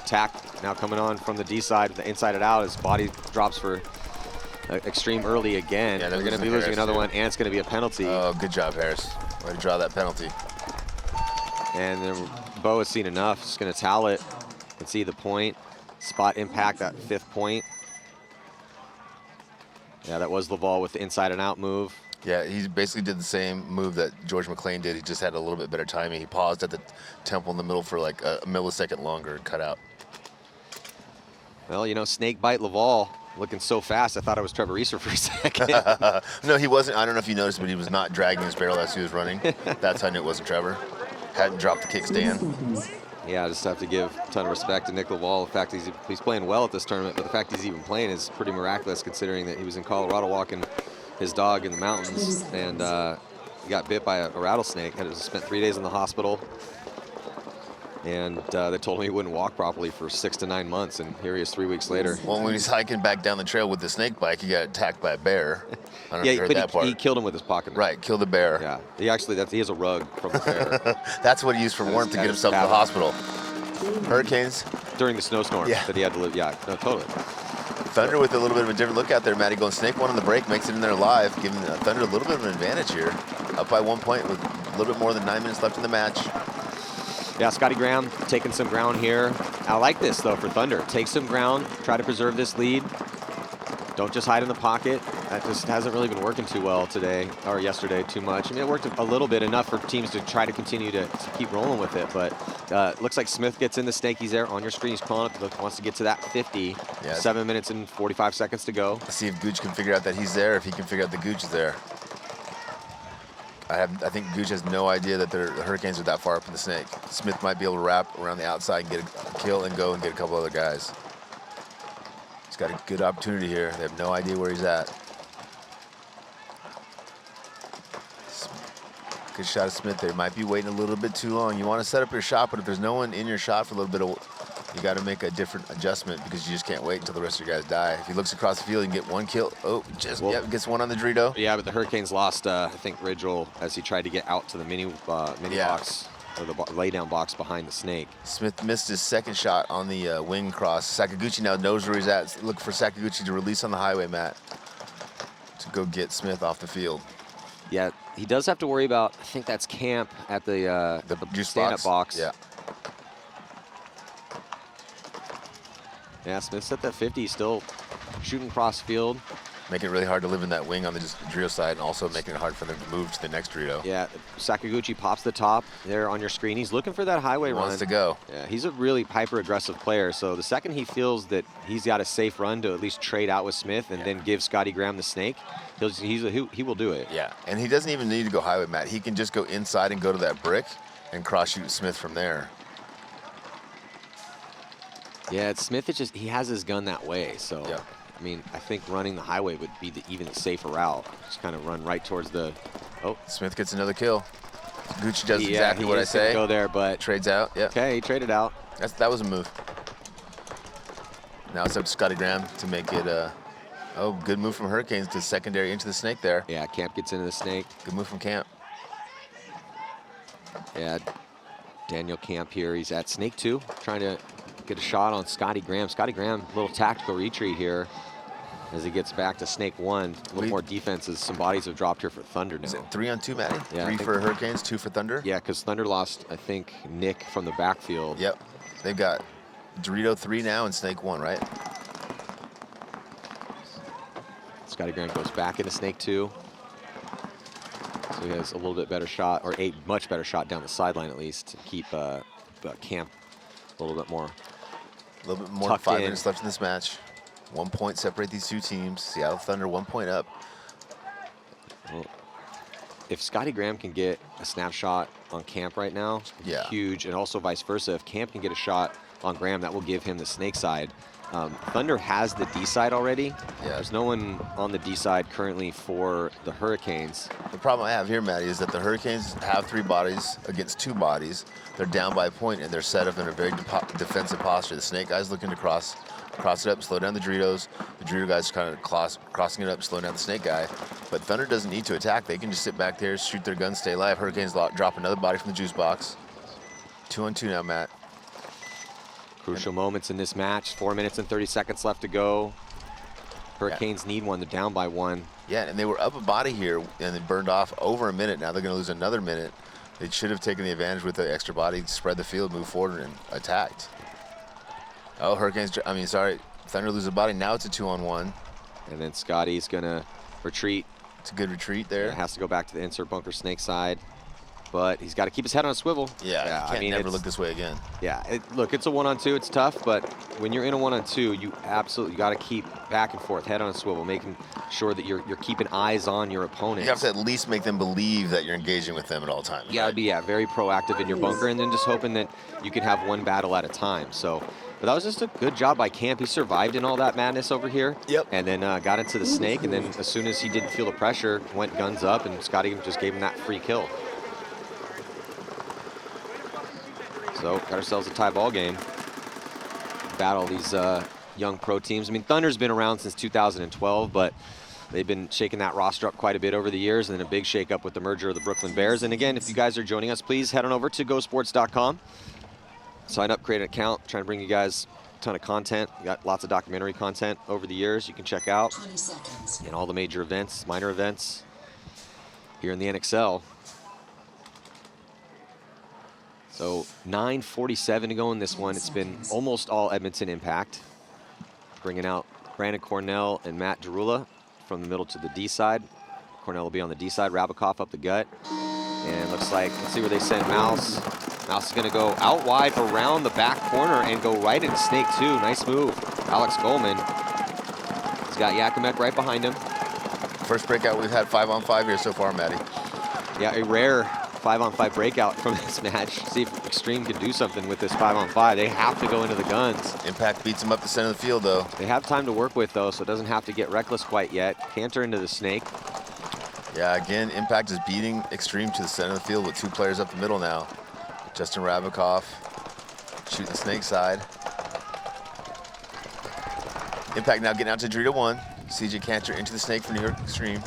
Tack now coming on from the D side, the inside it out. His body drops for Xtreme early again. Yeah, they're going to be losing another one, and it's going to be a penalty. Oh, good job, Harris. Way to draw that penalty. And then Bo has seen enough. Just going to towel it and see the point. Spot Impact, that 5th point. Yeah, that was Laval with the inside and out move. Yeah, he basically did the same move that George McClain did. He just had a little bit better timing. He paused at the temple in the middle for like a millisecond longer and cut out. Well, you know, snake bite Laval looking so fast, I thought it was Trevor Reeser for a second. No, he wasn't. I don't know if you noticed, but he was not dragging his barrel as he was running. That's how I knew it wasn't Trevor. Hadn't dropped the kickstand. Yeah, I just have to give a ton of respect to Nick Laval. The fact he's playing well at this tournament, but the fact he's even playing is pretty miraculous considering that he was in Colorado walking his dog in the mountains and he got bit by a rattlesnake. Had to spent 3 days in the hospital. And they told him he wouldn't walk properly for 6 to 9 months, and here he is 3 weeks later. Well, when he's hiking back down the trail with the snake bike, he got attacked by a bear. I don't know if you heard that part. He killed him with his pocket knife. Right, killed a bear. Yeah, he has a rug from the bear. That's what he used for warmth to get himself to the hospital. Hurricanes. During the snowstorm that he had to live. Yeah, no, totally. Thunder with a little bit of a different look out there. Matty going snake one on the break, makes it in there live, giving Thunder a little bit of an advantage here. Up by 1 point with a little bit more than 9 minutes left in the match. Yeah, Scotty Graham taking some ground here. I like this, though, for Thunder. Take some ground, try to preserve this lead. Don't just hide in the pocket. That just hasn't really been working too well today, or yesterday too much. I mean, it worked a little bit, enough for teams to try to continue to keep rolling with it, but looks like Smith gets in the snake. He's there on your screen. He's crawling up, wants to get to that 50. Yeah. 7 minutes and 45 seconds to go. Let's see if Gooch can figure out that he's there, if he can figure out that Gooch is there. I think Gooch has no idea that the Hurricanes are that far up in the snake. Smith might be able to wrap around the outside and get a kill and go and get a couple other guys. He's got a good opportunity here. They have no idea where he's at. Good shot of Smith there. Might be waiting a little bit too long. You want to set up your shot, but if there's no one in your shot for a little bit, you got to make a different adjustment because you just can't wait until the rest of your guys die. If he looks across the field, he can get one kill. Oh, gets one on the Dorito. Yeah, but the Hurricanes lost, I think, Ridgel as he tried to get out to the mini box, or the lay-down box behind the snake. Smith missed his second shot on the wing cross. Sakaguchi now knows where he's at. Look for Sakaguchi to release on the highway mat to go get Smith off the field. Yeah, he does have to worry about, I think that's Camp at the stand-up box. Yeah. Yeah, Smith's at that 50, still shooting cross field. Making it really hard to live in that wing on the Dorito side, and also making it hard for them to move to the next Dorito. Yeah, Sakaguchi pops the top there on your screen. He's looking for that highway run. Wants to go. Yeah, he's a really hyper-aggressive player, so the second he feels that he's got a safe run to at least trade out with Smith and then give Scotty Graham the snake, he will do it. Yeah, and he doesn't even need to go highway, Matt. He can just go inside and go to that brick and cross-shoot Smith from there. Yeah, Smith is just, he has his gun that way, so. Yeah. I mean, I think running the highway would be even the safer route. Just kind of run right towards the, Smith gets another kill. Gucci does exactly what I say. Go there, but. Trades out, yeah. Okay, he traded out. That was a move. Now it's up to Scotty Graham to make it good move from Hurricanes to secondary into the snake there. Yeah, Camp gets into the snake. Good move from Camp. Yeah, Daniel Camp here. He's at snake 2, trying to get a shot on Scotty Graham. Scotty Graham, a little tactical retreat here as he gets back to snake 1. A little more defense as some bodies have dropped here for Thunder now. Is it 3 on 2, Matty? Yeah, 3 for Hurricanes, 2 for Thunder? Yeah, because Thunder lost, I think, Nick from the backfield. Yep. They've got Dorito 3 now and snake 1, right? Scotty Graham goes back into snake 2. So he has a little bit better shot, or a much better shot down the sideline at least, to keep Camp a little bit more. A little bit more than 5 minutes left in this match. 1 point separate these two teams. Seattle Thunder 1 point up. Well, if Scotty Graham can get a snapshot on Camp right now, huge, and also vice versa. If Camp can get a shot on Graham, that will give him the snake side. Thunder has the D side already. Yeah. There's no one on the D side currently for the Hurricanes. The problem I have here, Matty, is that the Hurricanes have 3 bodies against 2 bodies. They're down by a point, and they're set up in a very defensive posture. The snake guy's looking to cross it up, slow down the Doritos. The Dorito guy's kind of crossing it up, slowing down the snake guy. But Thunder doesn't need to attack. They can just sit back there, shoot their guns, stay alive. Hurricanes drop another body from the juice box. 2 on 2 now, Matt. Crucial moments in this match. 4 minutes and 30 seconds left to go. Hurricanes need one. They're down by 1. Yeah, and they were up a body here, and they burned off over a minute. Now they're going to lose another minute. They should have taken the advantage with the extra body, spread the field, move forward, and attacked. Oh, Thunder lose a body. Now it's a 2 on 1. And then Scotty's going to retreat. It's a good retreat there. It has to go back to the insert bunker snake side. but he's got to keep his head on a swivel. Yeah, he can't never look this way again. Yeah, look, it's a 1-on-2. It's tough, but when you're in a 1-on-2, you absolutely got to keep back and forth, head on a swivel, making sure that you're keeping eyes on your opponent. You have to at least make them believe that you're engaging with them at all times. You got to be very proactive in your bunker, and then just hoping that you can have one battle at a time. So, but that was just a good job by Camp. He survived in all that madness over here. Yep. And then got into the snake, and then as soon as he didn't feel the pressure, went guns up, and Scotty just gave him that free kill. So got ourselves a tie ball game. Battle these young pro teams. I mean, Thunder's been around since 2012, but they've been shaking that roster up quite a bit over the years, and then a big shake-up with the merger of the Brooklyn Bears. And again, if you guys are joining us, please head on over to gosports.com. Sign up, create an account, trying to bring you guys a ton of content. We got lots of documentary content over the years you can check out. 20 seconds. And all the major events, minor events here in the NXL. So 9:47 to go in this one. It's been almost all Edmonton Impact. Bringing out Brandon Cornell and Matt Derula from the middle to the D side. Cornell will be on the D side, Rabikoff up the gut. And looks like, let's see where they send Mouse. Mouse is gonna go out wide around the back corner and go right into Snake 2. Nice move, Alex Goldman. He's got Yakimek right behind him. First breakout we've had 5-on-5 here so far, Matty. Yeah, a rare 5-on-5 breakout from this match. See if Xtreme can do something with this 5-on-5. They have to go into the guns. Impact beats him up the center of the field, though. They have time to work with, though, so it doesn't have to get reckless quite yet. Canter into the snake. Yeah, again, Impact is beating Xtreme to the center of the field with 2 players up the middle now. Justin Rabikoff shooting the snake side. Impact now getting out to Dorito 1. CJ Cantor into the snake for New York Xtreme.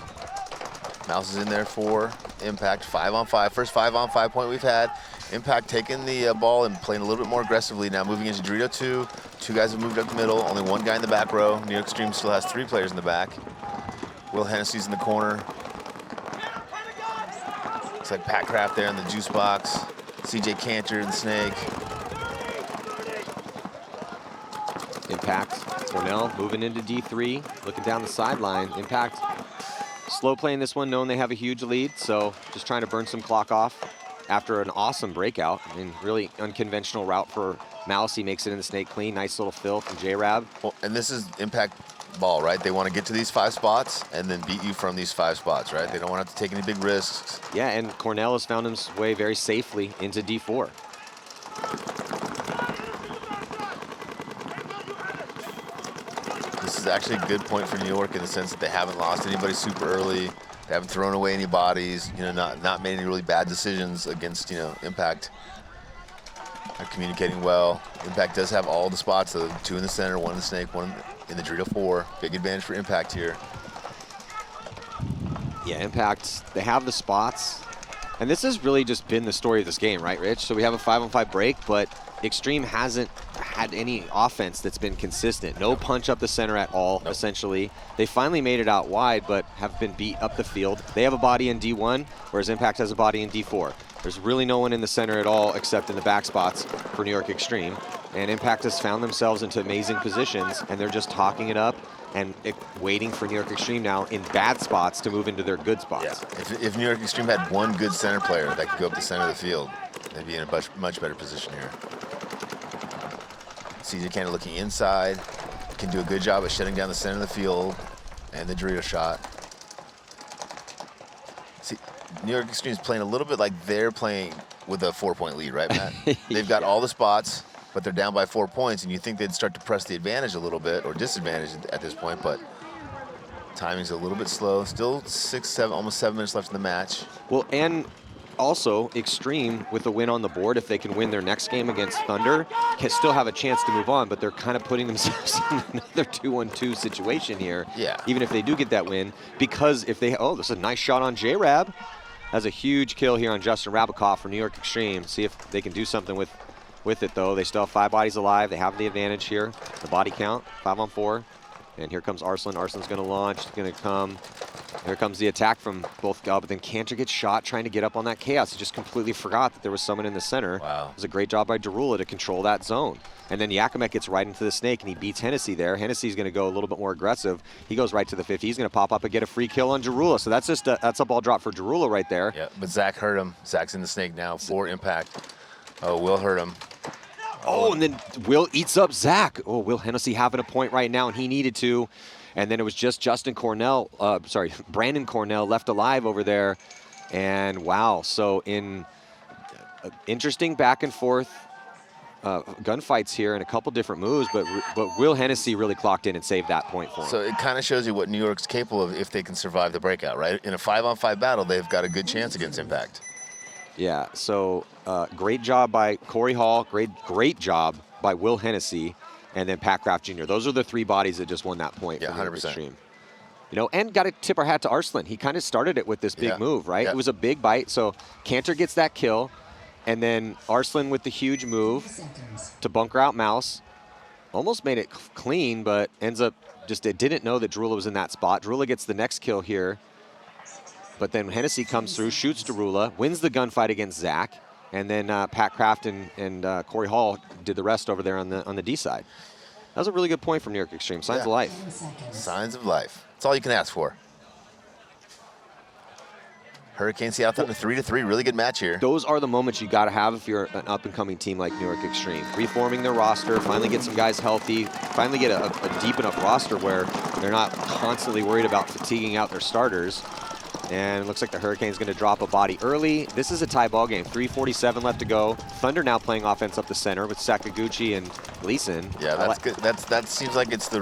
Mouse is in there for Impact. 5-on-5, first 5-on-5 point we've had. Impact taking the ball and playing a little bit more aggressively now, moving into Dorito 2. 2 guys have moved up the middle, only 1 guy in the back row. New York Xtreme still has 3 players in the back. Will Hennessy's in the corner. Looks like Pat Kraft there in the juice box. CJ Cantor in the snake. Impact, Cornell moving into D3, looking down the sideline. Impact slow playing this one, knowing they have a huge lead, so just trying to burn some clock off after an awesome breakout. I mean, really unconventional route for Mouse. He makes it in the snake clean. Nice little fill from J-Rab. Well, and this is Impact ball, right? They want to get to these 5 spots and then beat you from these 5 spots, right? They don't want to have to take any big risks. Yeah, and Cornell has found his way very safely into D4. This is actually a good point for New York in the sense that they haven't lost anybody super early. They haven't thrown away any bodies, you know, not made any really bad decisions against, you know, Impact. They're communicating well. Impact does have all the spots, though. 2 in the center, 1 in the snake, 1 in the Dorito 4. Big advantage for Impact here. Yeah, Impact, they have the spots. And this has really just been the story of this game, right, Rich? So we have a 5-on-5 break, but Xtreme hasn't had any offense that's been consistent. No punch up the center at all, essentially. They finally made it out wide, but have been beat up the field. They have a body in D1, whereas Impact has a body in D4. There's really no one in the center at all except in the back spots for New York Xtreme. And Impact has found themselves into amazing positions, and they're just talking it up and waiting for New York Xtreme now in bad spots to move into their good spots. Yeah. If New York Xtreme had 1 good center player that could go up the center of the field, they'd be in a much better position here. CJ Cantor looking inside, can do a good job of shutting down the center of the field and the Dorito shot. See, New York Xtreme is playing a little bit like they're playing with a 4-point lead, right, Matt? They've got all the spots, but they're down by 4 points, and you think they'd start to press the advantage a little bit, or disadvantage at this point, but timing's a little bit slow. Still 6, 7, almost 7 minutes left in the match. Well, and also Xtreme with a win on the board, if they can win their next game against Thunder, can still have a chance to move on, but they're kind of putting themselves in another 2-on-2 situation here. Yeah. Even if they do get that win, because if they, oh, this is a nice shot on J-Rab. That's a huge kill here on Justin Rabikoff for New York Xtreme. See if they can do something with it, though. They still have 5 bodies alive. They have the advantage here. The body count, 5-on-4. And here comes Arslan. Arslan's going to launch, going to come. Here comes the attack from both, but then Cantor gets shot trying to get up on that chaos. He just completely forgot that there was someone in the center. Wow. It was a great job by Darula to control that zone. And then Yakimek gets right into the snake, and he beats Hennessy there. Hennessy's going to go a little bit more aggressive. He goes right to the 50. He's going to pop up and get a free kill on Darula. So that's just that's a ball drop for Darula right there. Yeah, but Zach hurt him. Zach's in the snake now for impact. Oh, Will hurt him. Oh, and then Will eats up Zach. Oh, Will Hennessy having a point right now, and he needed to. And then it was just Brandon Cornell left alive over there. And wow, so in interesting back and forth gunfights here and a couple different moves, but Will Hennessy really clocked in and saved that point for him. So it kind of shows you what New York's capable of if they can survive the breakout, right? In a 5-on-5 battle, they've got a good chance against Impact. Yeah, so great job by Corey Hall, great job by Will Hennessy, and then Pat Kraft Jr. Those are the three bodies that just won that point. Yeah, for New York 100%. Extreme. You know, and got to tip our hat to Arslan. He kind of started it with this big move, right? Yeah. It was a big bite. So Cantor gets that kill, and then Arslan with the huge move to bunker out Mouse. Almost made it clean, but ends up just it didn't know that Darula was in that spot. Darula gets the next kill here. But then Hennessy comes through, shoots Darula, wins the gunfight against Zach, and then Pat Kraft and Corey Hall did the rest over there on the D side. That was a really good point from New York Extreme. Signs of life. Signs of life. That's all you can ask for. Hurricane Seattle Thunder 3-3. Really good match here. Those are the moments you got to have if you're an up-and-coming team like New York Extreme. Reforming their roster, finally get some guys healthy, finally get a deep enough roster where they're not constantly worried about fatiguing out their starters. And it looks like the Hurricane's going to drop a body early. This is a tie ball game. 3:47 left to go. Thunder now playing offense up the center with Sakaguchi and Gleason. Yeah, that's good. That seems like it's the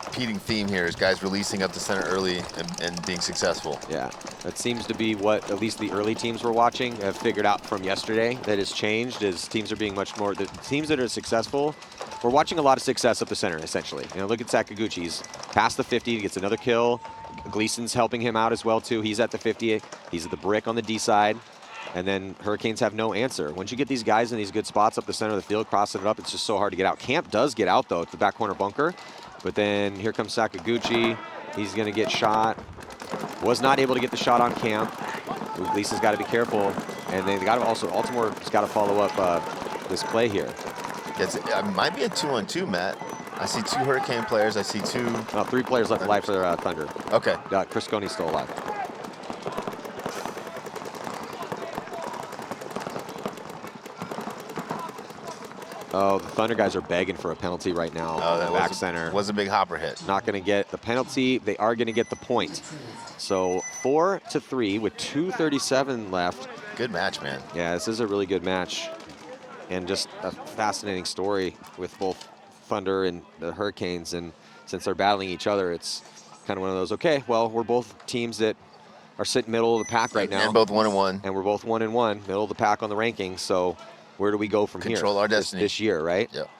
repeating theme here is guys releasing up the center early and being successful. Yeah, that seems to be what at least the early teams we're watching have figured out from yesterday. That has changed as teams are being much more, the teams that are successful, we're watching a lot of success up the center essentially. You know, look at Sakaguchi. He's past the 50, gets another kill. Gleason's helping him out as well too. He's at the 50, he's at the brick on the D side. And then Hurricanes have no answer. Once you get these guys in these good spots up the center of the field, crossing it up, it's just so hard to get out. Camp does get out though, at the back corner bunker. But then here comes Sakaguchi. He's gonna get shot. Was not able to get the shot on Camp. Gleason's gotta be careful. And they gotta also, Altimore's gotta follow up this play here. It might be a 2-on-2, Matt. I see 2 Hurricane players. I see 2. 3 players left alive for Thunder. Okay. Chris Coney's still alive. Oh, the Thunder guys are begging for a penalty right now. Oh, that back center. Was a big hopper hit. Not going to get the penalty. They are going to get the point. So 4-3 with 2:37 left. Good match, man. Yeah, this is a really good match. And just a fascinating story with both Thunder and the Hurricanes. And since they're battling each other, it's kind of one of those, okay, well, we're both teams that are sitting middle of the pack right now. And both 1-1. And we're both 1-1, middle of the pack on the rankings. So where do we go from here? Control our destiny. This year, right? Yep.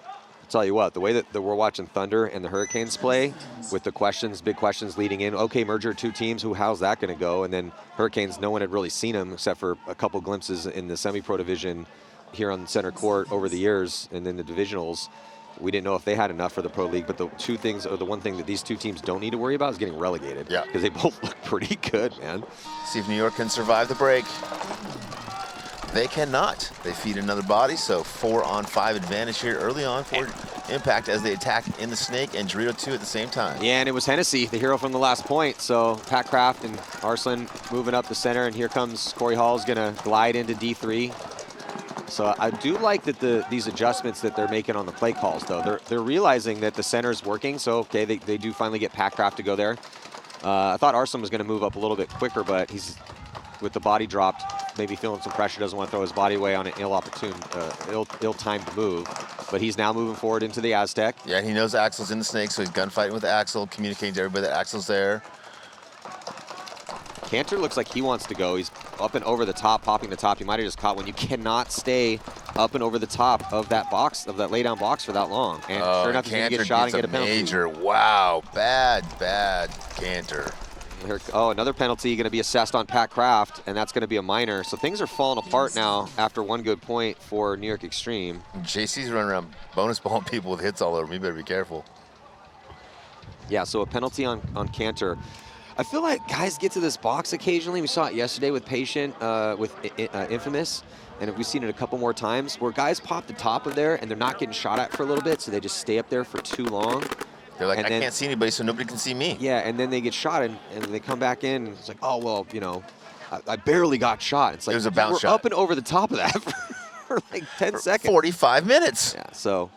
I'll tell you what, the way that we're watching Thunder and the Hurricanes play with the questions, big questions leading in, okay, merger of 2 teams, how's that going to go? And then Hurricanes, no one had really seen them except for a couple glimpses in the semi-pro division here on center court over the years, and then the divisionals. We didn't know if they had enough for the Pro League, but the one thing that these 2 teams don't need to worry about is getting relegated. Yeah. Because they both look pretty good, man. See if New York can survive the break. They cannot. They feed another body, so 4-on-5 advantage here early on for Impact as they attack in the snake and Dorito 2 at the same time. Yeah, and it was Hennessy, the hero from the last point. So Pat Kraft and Arslan moving up the center, and here comes Corey Hall's gonna glide into D3. So I do like that these adjustments that they're making on the play calls, though. They're realizing that the center's working, so okay, they do finally get Pat Kraft to go there. I thought Arslan was gonna move up a little bit quicker, but he's, with the body dropped, maybe feeling some pressure, doesn't want to throw his body away on an ill-timed move. But he's now moving forward into the Aztec. Yeah, he knows Axel's in the snake, so he's gunfighting with Axel, communicating to everybody that Axel's there. Cantor looks like he wants to go. He's up and over the top, popping the top. He might have just caught one. You cannot stay up and over the top of that box, of that lay-down box for that long. And sure enough, he's going to get shot and get a penalty. Major, wow, bad Cantor. Another penalty going to be assessed on Pat Kraft, and that's going to be a minor. So things are falling apart now after one good point for New York Extreme. JC's running around bonus balling people with hits all over him. You better be careful. Yeah, so a penalty on Cantor. I feel like guys get to this box occasionally. We saw it yesterday with Patient, with Infamous, and we've seen it a couple more times where guys pop the top of there and they're not getting shot at for a little bit, so they just stay up there for too long. They're like, I can't see anybody, so nobody can see me. Yeah, and then they get shot, and they come back in, and it's like, oh, well, you know, I barely got shot. It's like, it was a bounce shot. We're up and over the top of that for like 10 seconds. 45 minutes. Yeah, so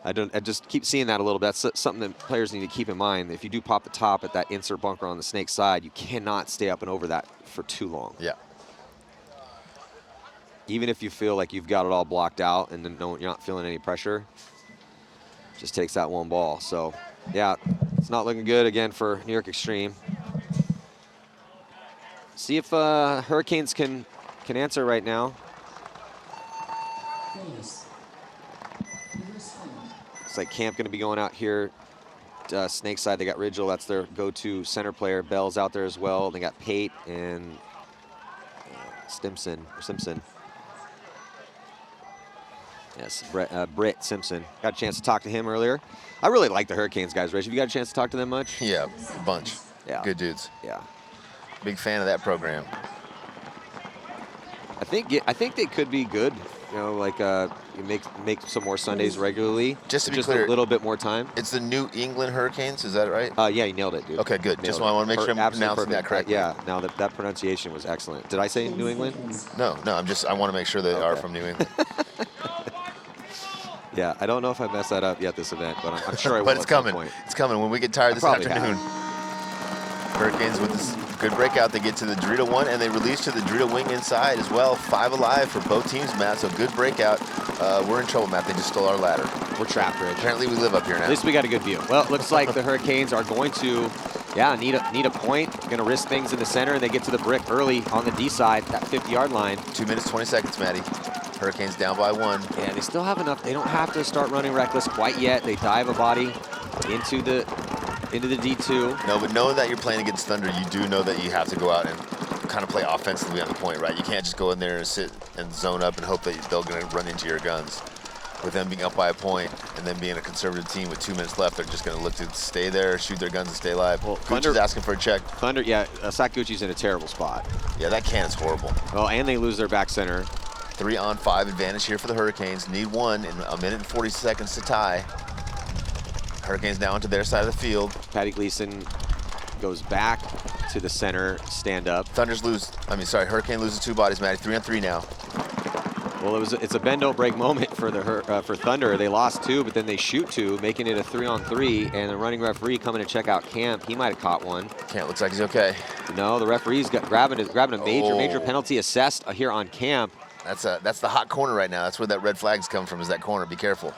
I just keep seeing that a little bit. That's something that players need to keep in mind. If you do pop the top at that insert bunker on the snake side, you cannot stay up and over that for too long. Yeah. Even if you feel like you've got it all blocked out and then you're not feeling any pressure, just takes that one ball. So, yeah, it's not looking good again for New York Xtreme. See if Hurricanes can answer right now. Looks like Camp going to be going out here. Snake side, they got Ridgel. That's their go-to center player. Bell's out there as well. They got Pate and Simpson. Yes, Britt Simpson. Got a chance to talk to him earlier. I really like the Hurricanes guys, Rich. Have you got a chance to talk to them much? Yeah, a bunch. Yeah. Good dudes. Yeah. Big fan of that program. I think they could be good. You know, like you make some more Sundays regularly. Just to be clear, a little bit more time. It's the New England Hurricanes, is that right? Yeah, you nailed it, dude. Okay, good. Just want to make sure I'm pronouncing that correctly. Yeah, now that pronunciation was excellent. Did I say New England? No, I want to make sure they are from New England. Yeah, I don't know if I messed that up yet this event, but I'm sure I will. But it's coming. It's coming when we get tired this afternoon. Hurricanes with this good breakout. They get to the Dorito 1, and they release to the Dorito wing inside as well. 5 alive for both teams, Matt, so good breakout. We're in trouble, Matt. They just stole our ladder. We're trapped, Rich. Apparently we live up here now. At least we got a good view. Well, it looks like the Hurricanes are going to, need a point. Going to risk things in the center. They get to the brick early on the D side, that 50-yard line. 2 minutes, 20 seconds, Matty. Hurricanes down by 1. Yeah, they still have enough. They don't have to start running reckless quite yet. They dive a body into the D2. No, but knowing that you're playing against Thunder, you do know that you have to go out and kind of play offensively on the point, right? You can't just go in there and sit and zone up and hope that they're going to run into your guns. With them being up by a point and then being a conservative team with 2 minutes left, they're just going to look to stay there, shoot their guns, and stay alive. Well, Gucci's asking for a check. Thunder, yeah, Sakuchi's in a terrible spot. Yeah, that can is horrible. Well, and they lose their back center. 3-on-5 advantage here for the Hurricanes. Need 1 in a minute and 40 seconds to tie. Hurricanes now onto their side of the field. Patty Gleason goes back to the center, stand up. Hurricane loses 2 bodies, Matty. 3-on-3 now. Well, it's a bend don't break moment for for Thunder. They lost 2, but then they shoot 2, making it a 3-on-3. And the running referee coming to check out Camp. He might have caught one. Camp looks like he's okay. No, the referee's grabbing a major penalty assessed here on Camp. That's the hot corner right now. That's where that red flag's come from, is that corner. Be careful.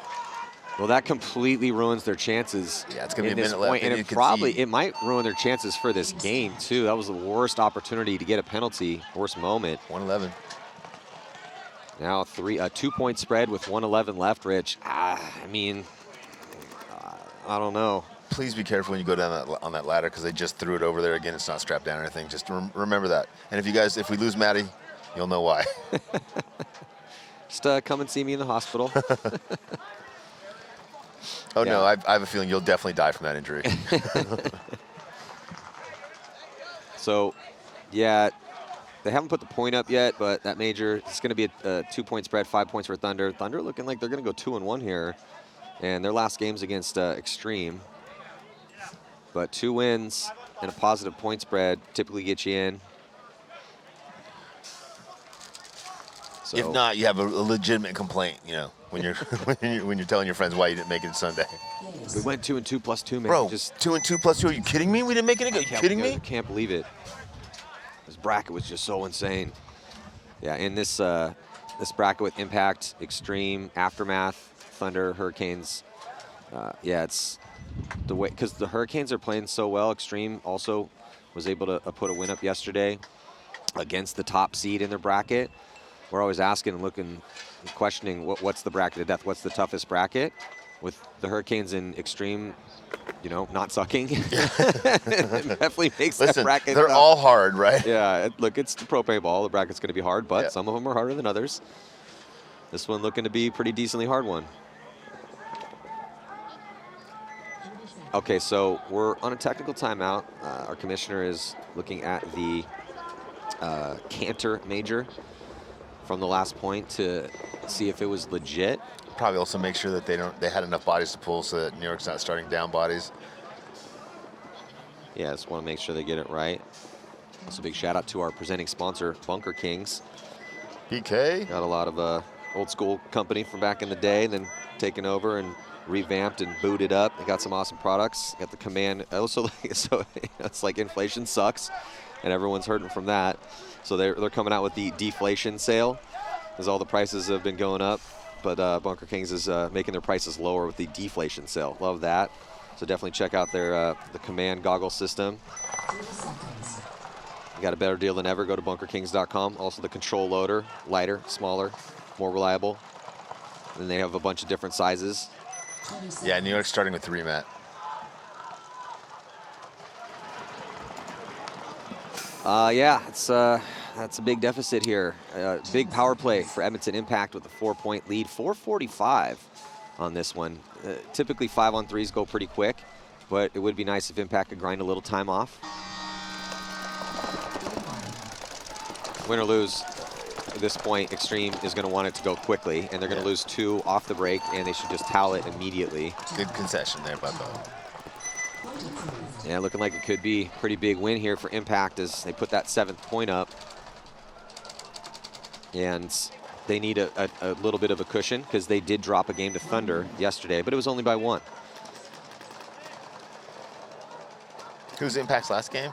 Well, that completely ruins their chances. Yeah, it's going to be a minute left. And it might ruin their chances for this game, too. That was the worst opportunity to get a penalty, worst moment. 111. Now a 2-point spread with 1:11 left, Rich. I don't know. Please be careful when you go down on that ladder, because they just threw it over there again. It's not strapped down or anything. Just remember that. And if we lose Matty, you'll know why. Just come and see me in the hospital. Oh, yeah. No, I have a feeling you'll definitely die from that injury. So, yeah, they haven't put the point up yet, but that it's going to be a 2-point spread, 5 points for Thunder. Thunder looking like they're going to go 2-1 here. And their last game's against Xtreme. But 2 wins and a positive point spread typically get you in. So, if not, you have a legitimate complaint, when you're when you're telling your friends why you didn't make it Sunday. We went 2-2 plus 2, man. Bro, 2-2 plus 2. Are you kidding me? We didn't make it. Are you kidding me? I can't believe it. This bracket was just so insane. Yeah, in this bracket with Impact, Xtreme, Aftermath, Thunder, Hurricanes. It's the way, because the Hurricanes are playing so well. Xtreme also was able to put a win up yesterday against the top seed in their bracket. We're always asking and looking and questioning what's the bracket of death, what's the toughest bracket. With the Hurricanes in Xtreme, not sucking. Definitely makes that bracket they're all hard, right? Yeah, look, it's the pro paintball. The bracket's going to be hard, but some of them are harder than others. This one looking to be a pretty decently hard one. Okay, so we're on a technical timeout. Our commissioner is looking at the canter major from the last point to see if it was legit. Probably also make sure that they had enough bodies to pull so that New York's not starting down bodies. Yeah, just want to make sure they get it right. Also, big shout out to our presenting sponsor, Bunker Kings. BK. Got a lot of old school company from back in the day, and then taken over and revamped and booted up. They got some awesome products. Got the Command. Also, so it's like inflation sucks, and everyone's hurting from that. So they're coming out with the deflation sale, as all the prices have been going up. But Bunker Kings is making their prices lower with the deflation sale. Love that. So definitely check out their the Command goggle system. You got a better deal than ever. Go to bunkerkings.com. Also the control loader, lighter, smaller, more reliable. And they have a bunch of different sizes. Yeah, New York's starting with 3, Matt. Yeah, that's a big deficit here. Big power play for Edmonton Impact with a 4-point lead. 4:45 on this one. Typically 5-on-3s go pretty quick, but it would be nice if Impact could grind a little time off. Win or lose, at this point, Xtreme is going to want it to go quickly, and they're going to lose 2 off the break, and they should just towel it immediately. Good concession there by Bo. Yeah, looking like it could be a pretty big win here for Impact as they put that 7th point up. And they need a little bit of a cushion because they did drop a game to Thunder yesterday, but it was only by 1. Who's Impact's last game?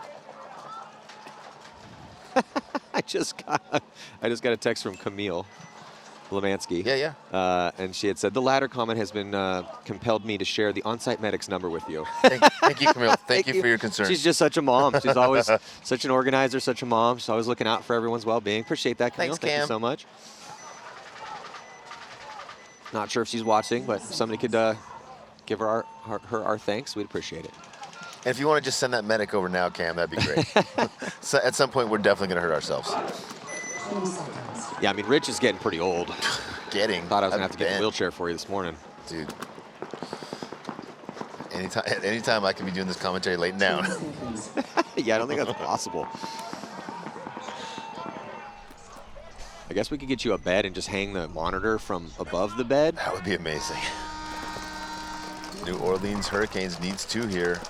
I just got a text from Camille Lemansky. Yeah. And she had said, the latter comment has been compelled me to share the on-site medic's number with you. Thank you, Camille. Thank you for your concern. She's just such a mom. She's always such an organizer, such a mom. She's always looking out for everyone's well-being. Appreciate that, Camille. Thanks, Thank you Cam. so much. Not sure if she's watching, but if somebody could give her our thanks, we'd appreciate it. And if you want to just send that medic over now, Cam, that'd be great. So at some point, we're definitely going to hurt ourselves. Yeah, I mean, Rich is getting pretty old. Thought I was going to have to get in a wheelchair for you this morning. Dude. Anytime I can be doing this commentary laying down. Yeah, I don't think that's possible. I guess we could get you a bed and just hang the monitor from above the bed. That would be amazing. New Orleans Hurricanes needs 2 here.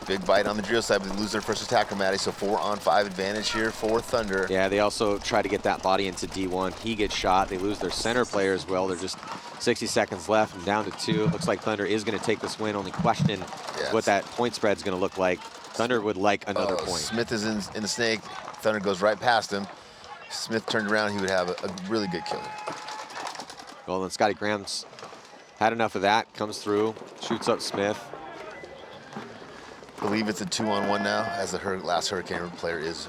Big bite on the drill side, but they lose their first attacker, Matty, so 4-on-5 advantage here for Thunder. Yeah, they also try to get that body into D1. He gets shot. They lose their center player as well. They're just 60 seconds left and down to 2. Looks like Thunder is going to take this win. Only question is what that point spread is going to look like. Thunder would like another point. Smith is in the snake. Thunder goes right past him. Smith turned around, he would have a really good kill. Well, then Scotty Graham's had enough of that. Comes through, shoots up Smith. I believe it's a 2-on-1 now, as the last Hurricane player is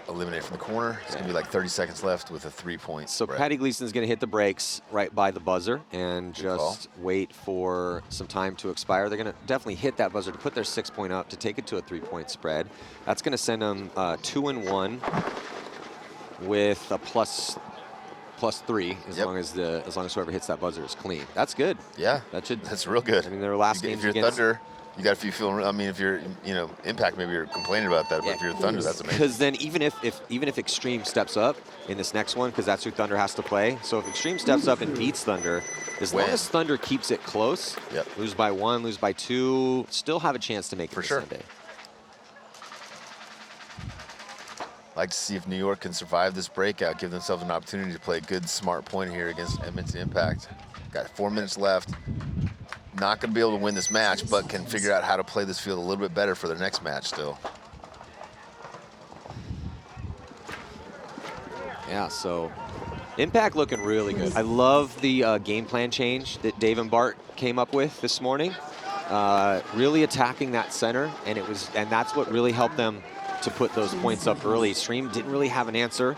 eliminated from the corner. It's going to be like 30 seconds left with a 3-point So spread. Patty Gleason's going to hit the brakes right by the buzzer and just wait for some time to expire. They're going to definitely hit that buzzer to put their 6-point up to take it to a 3-point spread. That's going to send them 2-1 with a plus 3 as long as whoever hits that buzzer is clean. That's good. Yeah, that's real good. I mean, their last if games you're against Thunder, you got to feel. I mean, if you're Impact, maybe you're complaining about that. But if you're Thunder, that's amazing. Because then even if Xtreme steps up in this next one, because that's who Thunder has to play. So if Xtreme steps up and beats Thunder, as long as Thunder keeps it close, lose by 1, lose by 2, still have a chance to make it for Sunday. Like to see if New York can survive this breakout, give themselves an opportunity to play a good, smart point here against Edmonton Impact. Got 4 minutes left. Not going to be able to win this match, but can figure out how to play this field a little bit better for their next match still. Yeah, so Impact looking really good. I love the game plan change that Dave and Bart came up with this morning. Really attacking that center, and that's what really helped them to put those points up early. Xtreme didn't really have an answer.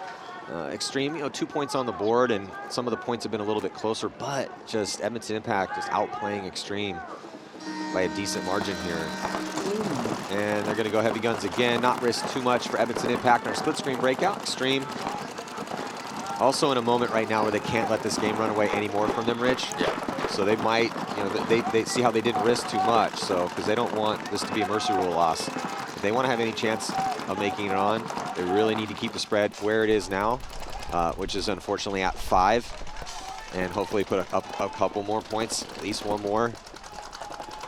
Xtreme, 2 points on the board, and some of the points have been a little bit closer, but just Edmonton Impact just outplaying Xtreme by a decent margin here. And they're going to go heavy guns again, not risk too much for Edmonton Impact in our split screen breakout. Xtreme also in a moment right now where they can't let this game run away anymore from them, Rich. Yeah. So they might, you know, they see how they didn't risk too much. So because they don't want this to be a mercy rule loss. If they want to have any chance of making it on, they really need to keep the spread where it is now, which is unfortunately at 5, and hopefully put a couple more points, at least one more.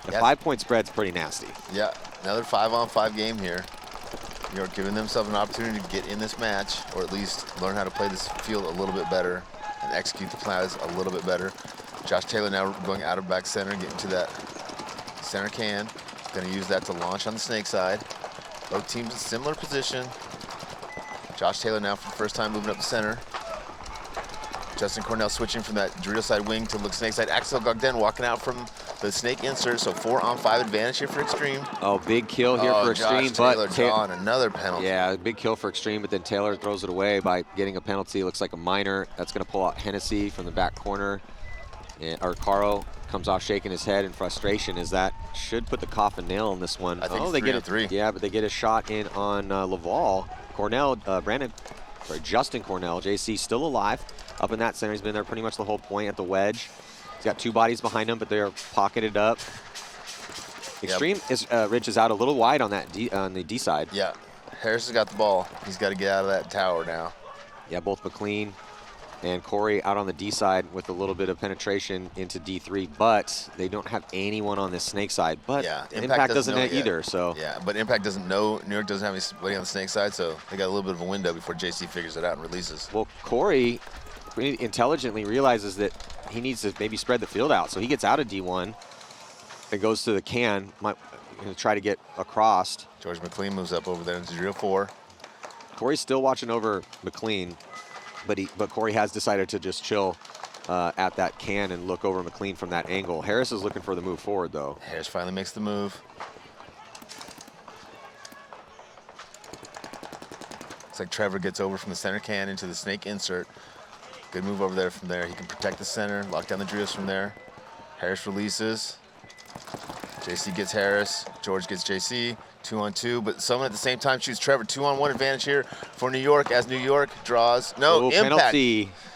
A 5-point spread's pretty nasty. Yeah, another 5-on-5 game here. New York giving themselves an opportunity to get in this match, or at least learn how to play this field a little bit better and execute the plays a little bit better. Josh Taylor now going out of back center, getting to that center can. Going to use that to launch on the snake side. Both teams in similar position. Josh Taylor now for the first time moving up the center. Justin Cornell switching from that Dorito side wing to look snake side. Axel Gogden walking out from the snake insert, so 4-on-5 advantage here for Xtreme. Oh, big kill here for Xtreme, Taylor drawn another penalty. Yeah, big kill for Xtreme, but then Taylor throws it away by getting a penalty. It looks like a minor. That's going to pull out Hennessy from the back corner. And Caro comes off shaking his head in frustration, as that should put the coffin nail on this one. I think they get 3-on-3. Yeah, but they get a shot in on Laval. Cornell, Justin Cornell, JC still alive up in that center. He's been there pretty much the whole point at the wedge. He's got 2 bodies behind him, but they're pocketed up. Xtreme is Rich is out a little wide on that on the D side. Yeah, Harris has got the ball. He's got to get out of that tower now. Yeah, both McLean and Corey out on the D side with a little bit of penetration into D3, but they don't have anyone on this snake side. But yeah, Impact doesn't know either. So yeah, but Impact doesn't know. New York doesn't have anybody on the snake side, so they got a little bit of a window before JC figures it out and releases. Well, Corey pretty intelligently realizes that he needs to maybe spread the field out, so he gets out of D1 and goes to the can. Might try to get across. George McLean moves up over there into 0-4. Corey's still watching over McLean, but Corey has decided to just chill at that can and look over McLean from that angle. Harris is looking for the move forward, though. Harris finally makes the move. Looks like Trevor gets over from the center can into the snake insert. Good move over there from there. He can protect the center, lock down the Drios from there. Harris releases. JC gets Harris. George gets JC. 2-on-2, but someone at the same time shoots Trevor. 2-on-1 advantage here for New York as New York draws. No, Impact.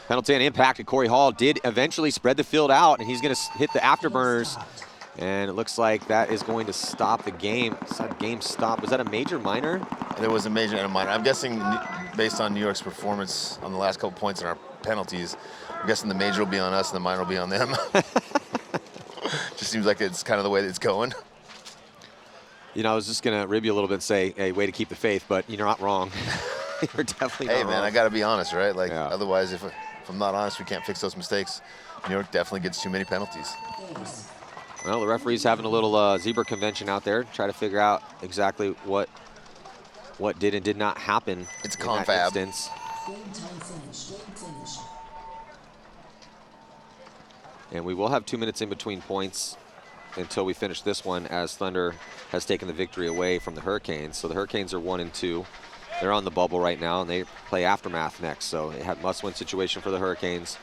Penalty and Impact. Corey Hall did eventually spread the field out, and he's going to hit the afterburners. And it looks like that is going to stop the game. Game stop. Was that a major, minor? There was a major and a minor. I'm guessing based on New York's performance on the last couple points in our penalties, I'm guessing the major will be on us and the minor will be on them. Just seems like it's kind of the way that it's going. You know, I was just going to rib you a little bit and say, hey, way to keep the faith, but you're not wrong. You're definitely not wrong. Hey, man, I got to be honest, right? Like, otherwise, if I'm not honest, we can't fix those mistakes. New York definitely gets too many penalties. Well, the referee's having a little zebra convention out there, try to figure out exactly what did and did not happen. It's in confab. that instance. And we will have 2 minutes in between points until we finish this one, as Thunder has taken the victory away from the Hurricanes. So the Hurricanes are 1-2. They're on the bubble right now, and they play Aftermath next. So it had must-win situation for the Hurricanes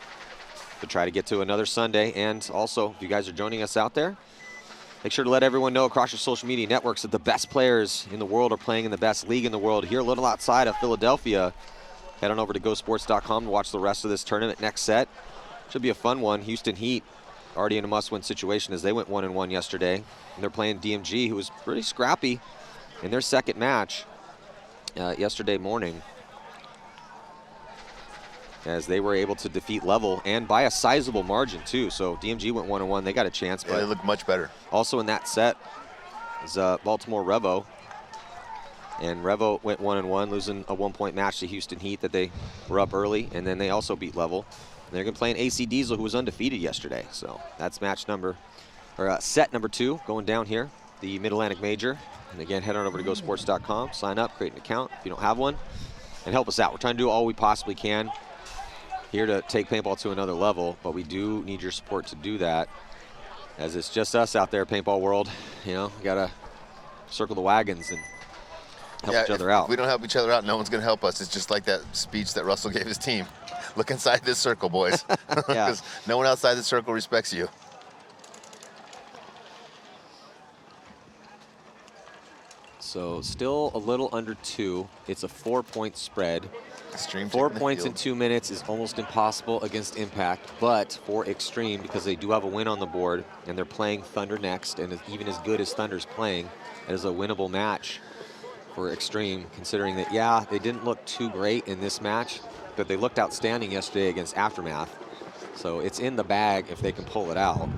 to try to get to another Sunday. And also, if you guys are joining us out there, make sure to let everyone know across your social media networks that the best players in the world are playing in the best league in the world here a little outside of Philadelphia. Head on over to GoSports.com to watch the rest of this tournament. Next set should be a fun one. Houston Heat already in a must-win situation as they went 1-1 yesterday. And they're playing DMG, who was pretty scrappy in their second match yesterday morning, as they were able to defeat Level, and by a sizable margin too. So DMG went 1-1. They got a chance, but they look much better. Also in that set is Baltimore Revo. And Revo went 1-1, losing a 1-point match to Houston Heat that they were up early, and then they also beat Level. And they're going to play an AC Diesel, who was undefeated yesterday. So that's set number 2 going down here, the Mid-Atlantic Major. And again, head on over to GoSports.com, sign up, create an account if you don't have one, and help us out. We're trying to do all we possibly can here to take paintball to another level, but we do need your support to do that, as it's just us out there, paintball world. You know, we got to circle the wagons and help each other out. If we don't help each other out, no one's going to help us. It's just like that speech that Russell gave his team. Look inside this circle, boys, because no one outside the circle respects you. So still a little under 2. It's a 4-point spread. Xtreme 4 taking the points in field. 2 minutes is almost impossible against Impact, but for Xtreme, because they do have a win on the board, and they're playing Thunder next, and even as good as Thunder's playing, it is a winnable match for Xtreme, considering that, yeah, they didn't look too great in this match, but they looked outstanding yesterday against Aftermath. So it's in the bag if they can pull it out.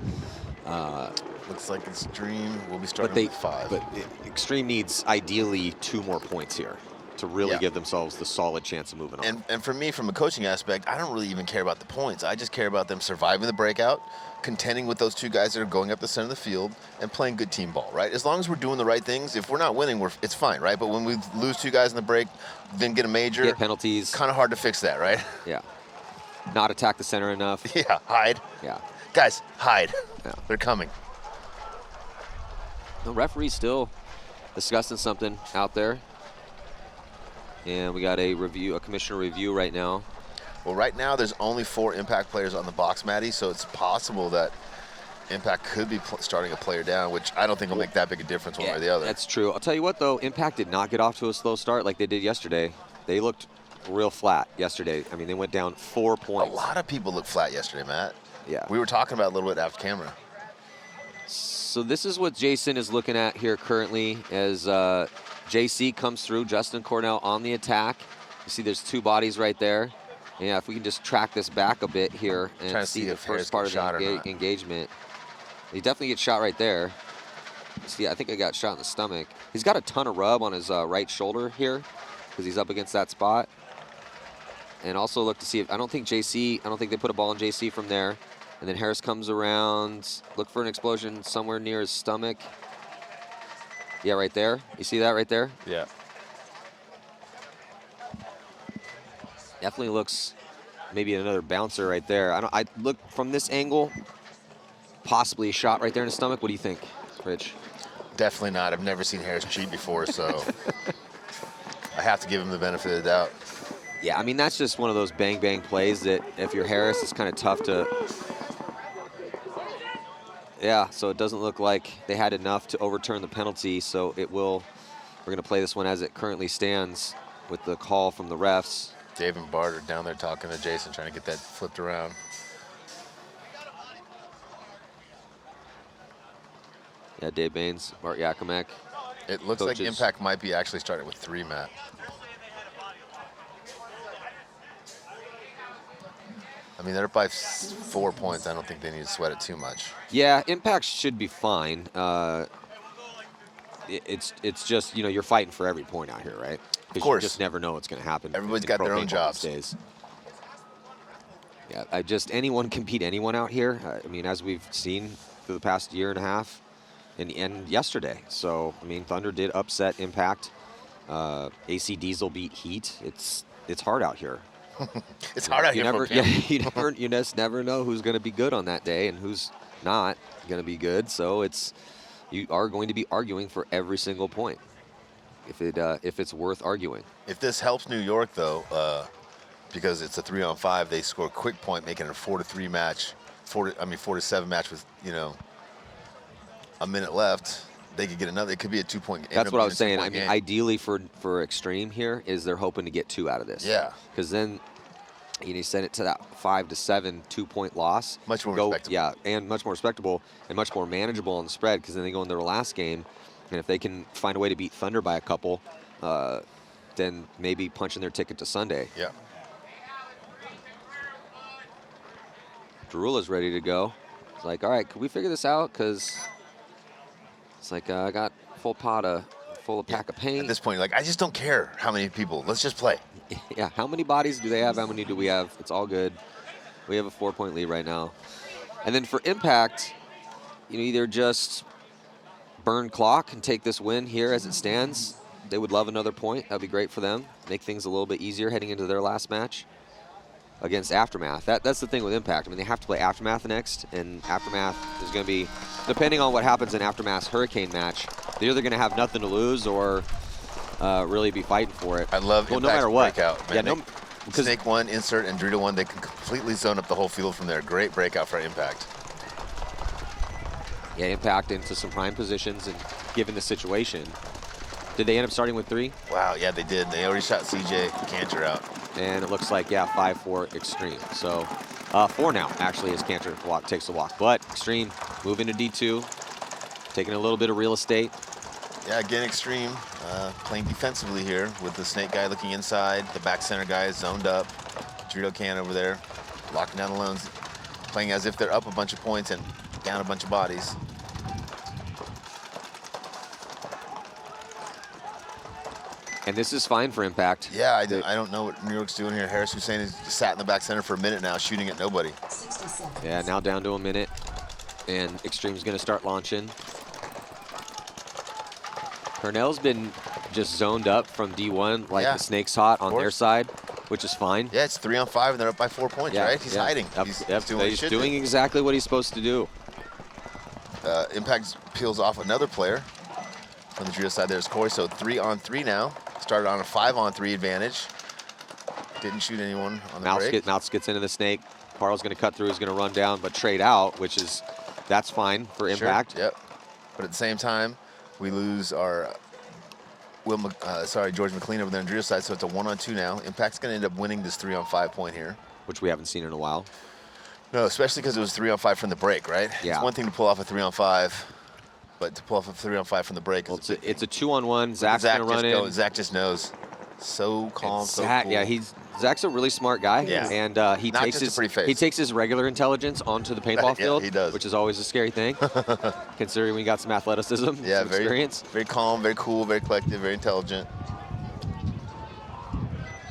Looks like Xtreme will be starting with 5. But Xtreme needs ideally 2 more points here to really Yeah. give themselves the solid chance of moving on. And for me, from a coaching aspect, I don't really even care about the points. I just care about them surviving the breakout, contending with those 2 guys that are going up the center of the field, and playing good team ball, right? As long as we're doing the right things, if we're not winning, it's fine, right? But when we lose 2 guys in the break, then get a major, Get penalties. kind of hard to fix that, right? Yeah. Not attack the center enough. Yeah, hide. Yeah. Guys, hide. Yeah. They're coming. The referee's still discussing something out there. And we got a commissioner review right now. Well, right now there's only 4 Impact players on the box, Matty, so it's possible that Impact could be starting a player down, which I don't think will make that big a difference one way or the other. That's true. I'll tell you what, though, Impact did not get off to a slow start like they did yesterday. They looked real flat yesterday. I mean, they went down 4 points. A lot of people looked flat yesterday, Matt. Yeah. We were talking about it a little bit after camera. So this is what Jason is looking at here currently as JC comes through. Justin Cornell on the attack. You see there's 2 bodies right there. Yeah, if we can just track this back a bit here and Trying to see see the if Harris first part of got shot or the not. engagement. He definitely gets shot right there. See, I think I got shot in the stomach. He's got a ton of rub on his right shoulder here because he's up against that spot. And also look to see if, I don't think they put a ball on JC from there. And then Harris comes around, look for an explosion somewhere near his stomach. Yeah, right there. You see that right there? Yeah. Definitely looks maybe another bouncer right there. I look from this angle, possibly a shot right there in the stomach. What do you think, Rich? Definitely not. I've never seen Harris cheat before, so I have to give him the benefit of the doubt. Yeah, I mean, that's just one of those bang-bang plays that if you're Harris, it's kind of tough to... Yeah, so it doesn't look like they had enough to overturn the penalty, so it will... We're going to play this one as it currently stands with the call from the refs. Dave and Bart are down there talking to Jason, trying to get that flipped around. Yeah, Dave Baines, Bart Yakimek. It looks Coaches. like Impact might be actually starting with 3, Matt. I mean, they're up by 4 points. I don't think they need to sweat it too much. Yeah, Impact should be fine. It's just, you know, you're fighting for every point out here, right? Because course. you just never know what's going to happen. Everybody's in got pro their own paintball jobs. these days. Yeah, anyone can beat anyone out here. I mean, as we've seen through the past year and a half and yesterday. So, I mean, Thunder did upset Impact. AC Diesel beat Heat. It's hard out here. It's hard out here for Pimp. You just never know who's going to be good on that day and who's not going to be good. So you are going to be arguing for every single point if it's worth arguing. If this helps New York, though, because it's a 3-on-5, they score a quick point, making it a 4-3 match. 4-7 match with, you know, a minute left. They could get another. It could be a 2-point game. That's what I was saying. I mean, ideally for Xtreme here is they're hoping to get 2 out of this. Yeah. Because then you send it to that 5-7 2-point loss. Much more respectable. Yeah, and much more respectable and much more manageable on the spread. Because then they go into their last game, and if they can find a way to beat Thunder by a couple, then maybe punching their ticket to Sunday. Yeah. Derula's ready to go. It's like, all right, can we figure this out? Because it's like I got full pack of paint. At this point, like, I just don't care how many people. Let's just play. Yeah, how many bodies do they have? How many do we have? It's all good. We have a 4-point lead right now. And then for Impact, you know, either just burn clock and take this win here as it stands. They would love another point. That would be great for them. Make things a little bit easier heading into their last match against Aftermath. That's the thing with Impact. I mean, they have to play Aftermath next, and Aftermath is going to be, depending on what happens in Aftermath's Hurricane match, they're either going to have nothing to lose or really be fighting for it. I love well, Impact's no matter what. breakout. Man. Yeah, Snake 1, insert, and Drita 1, they can completely zone up the whole field from there. Great breakout for Impact. Yeah, Impact into some prime positions, and given the situation, Did they end up starting with 3? Wow, yeah, they did. They already shot CJ Cantor out. And it looks like, yeah, 5-4 Xtreme. So 4 now, actually, as Cantor takes the walk. But Xtreme moving to D2, taking a little bit of real estate. Yeah, again, Xtreme playing defensively here with the snake guy looking inside. The back center guy is zoned up. Dorito Can over there, locking down the loans, playing as if they're up a bunch of points and down a bunch of bodies. And this is fine for Impact. Yeah, I don't know what New York's doing here. Harris Hussein has sat in the back center for a minute now, shooting at nobody. 60 seconds. Yeah, now down to a minute. And Xtreme's going to start launching. Cornell's been just zoned up from D1 like the snake's hot on their side, which is fine. Yeah, it's 3 on 5 and they're up by 4 points, right? He's hiding. He's doing exactly what he's supposed to do. Impact peels off another player from the Dorito side. There's Corey, so 3 on 3 now. Started on a 5 on 3 advantage. Didn't shoot anyone on the break. Mouse gets into the snake. Carl's going to cut through. He's going to run down, but trade out, that's fine for Impact. Sure, yep. But at the same time, we lose our George McLean over there on Drew's side, so it's a 1 on 2 now. Impact's going to end up winning this 3 on 5 point here, which we haven't seen in a while. No, especially because it was 3 on 5 from the break, right? Yeah. It's one thing to pull off a 3 on 5, but to pull off a 3 on 5 from the break, well, it's a 2 on 1. Zach's going to run in. Zach just knows. So calm, so cool. Yeah, Zach's a really smart guy, and he takes his regular intelligence onto the paintball field, he does. which is always a scary thing, considering we got some athleticism, some experience. Very calm, very cool, very collected, very intelligent.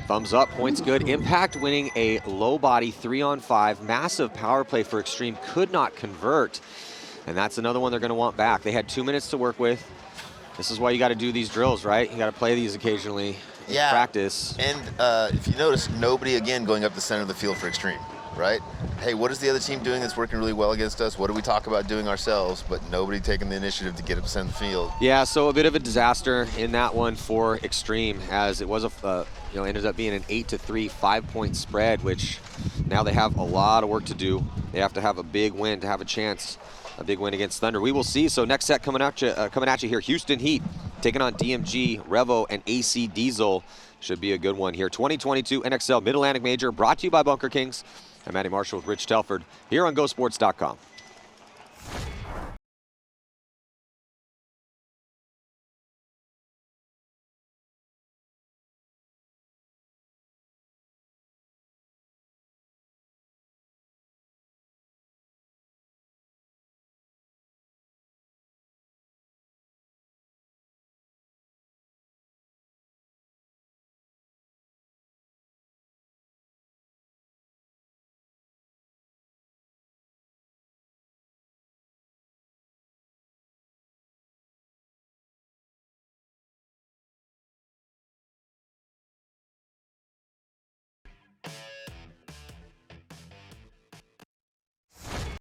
Thumbs up, points good. Impact winning a low body 3 on 5, massive power play for Xtreme, could not convert, and that's another one they're going to want back. They had 2 minutes to work with. This is why you got to do these drills, right? You got to play these occasionally. Yeah, practice. And if you notice, nobody again going up the center of the field for Xtreme, right? Hey, what is the other team doing that's working really well against us? What do we talk about doing ourselves? But nobody taking the initiative to get up the center of the field. Yeah, so a bit of a disaster in that one for Xtreme, as it was ended up being an 8-3 5-point spread, which now they have a lot of work to do. They have to have a big win to have a chance. A big win against Thunder. We will see. So next set coming at you here, Houston Heat taking on DMG, Revo, and AC Diesel. Should be a good one here. 2022 NXL Mid-Atlantic Major brought to you by Bunker Kings. I'm Matty Marshall with Rich Telford here on GoSports.com.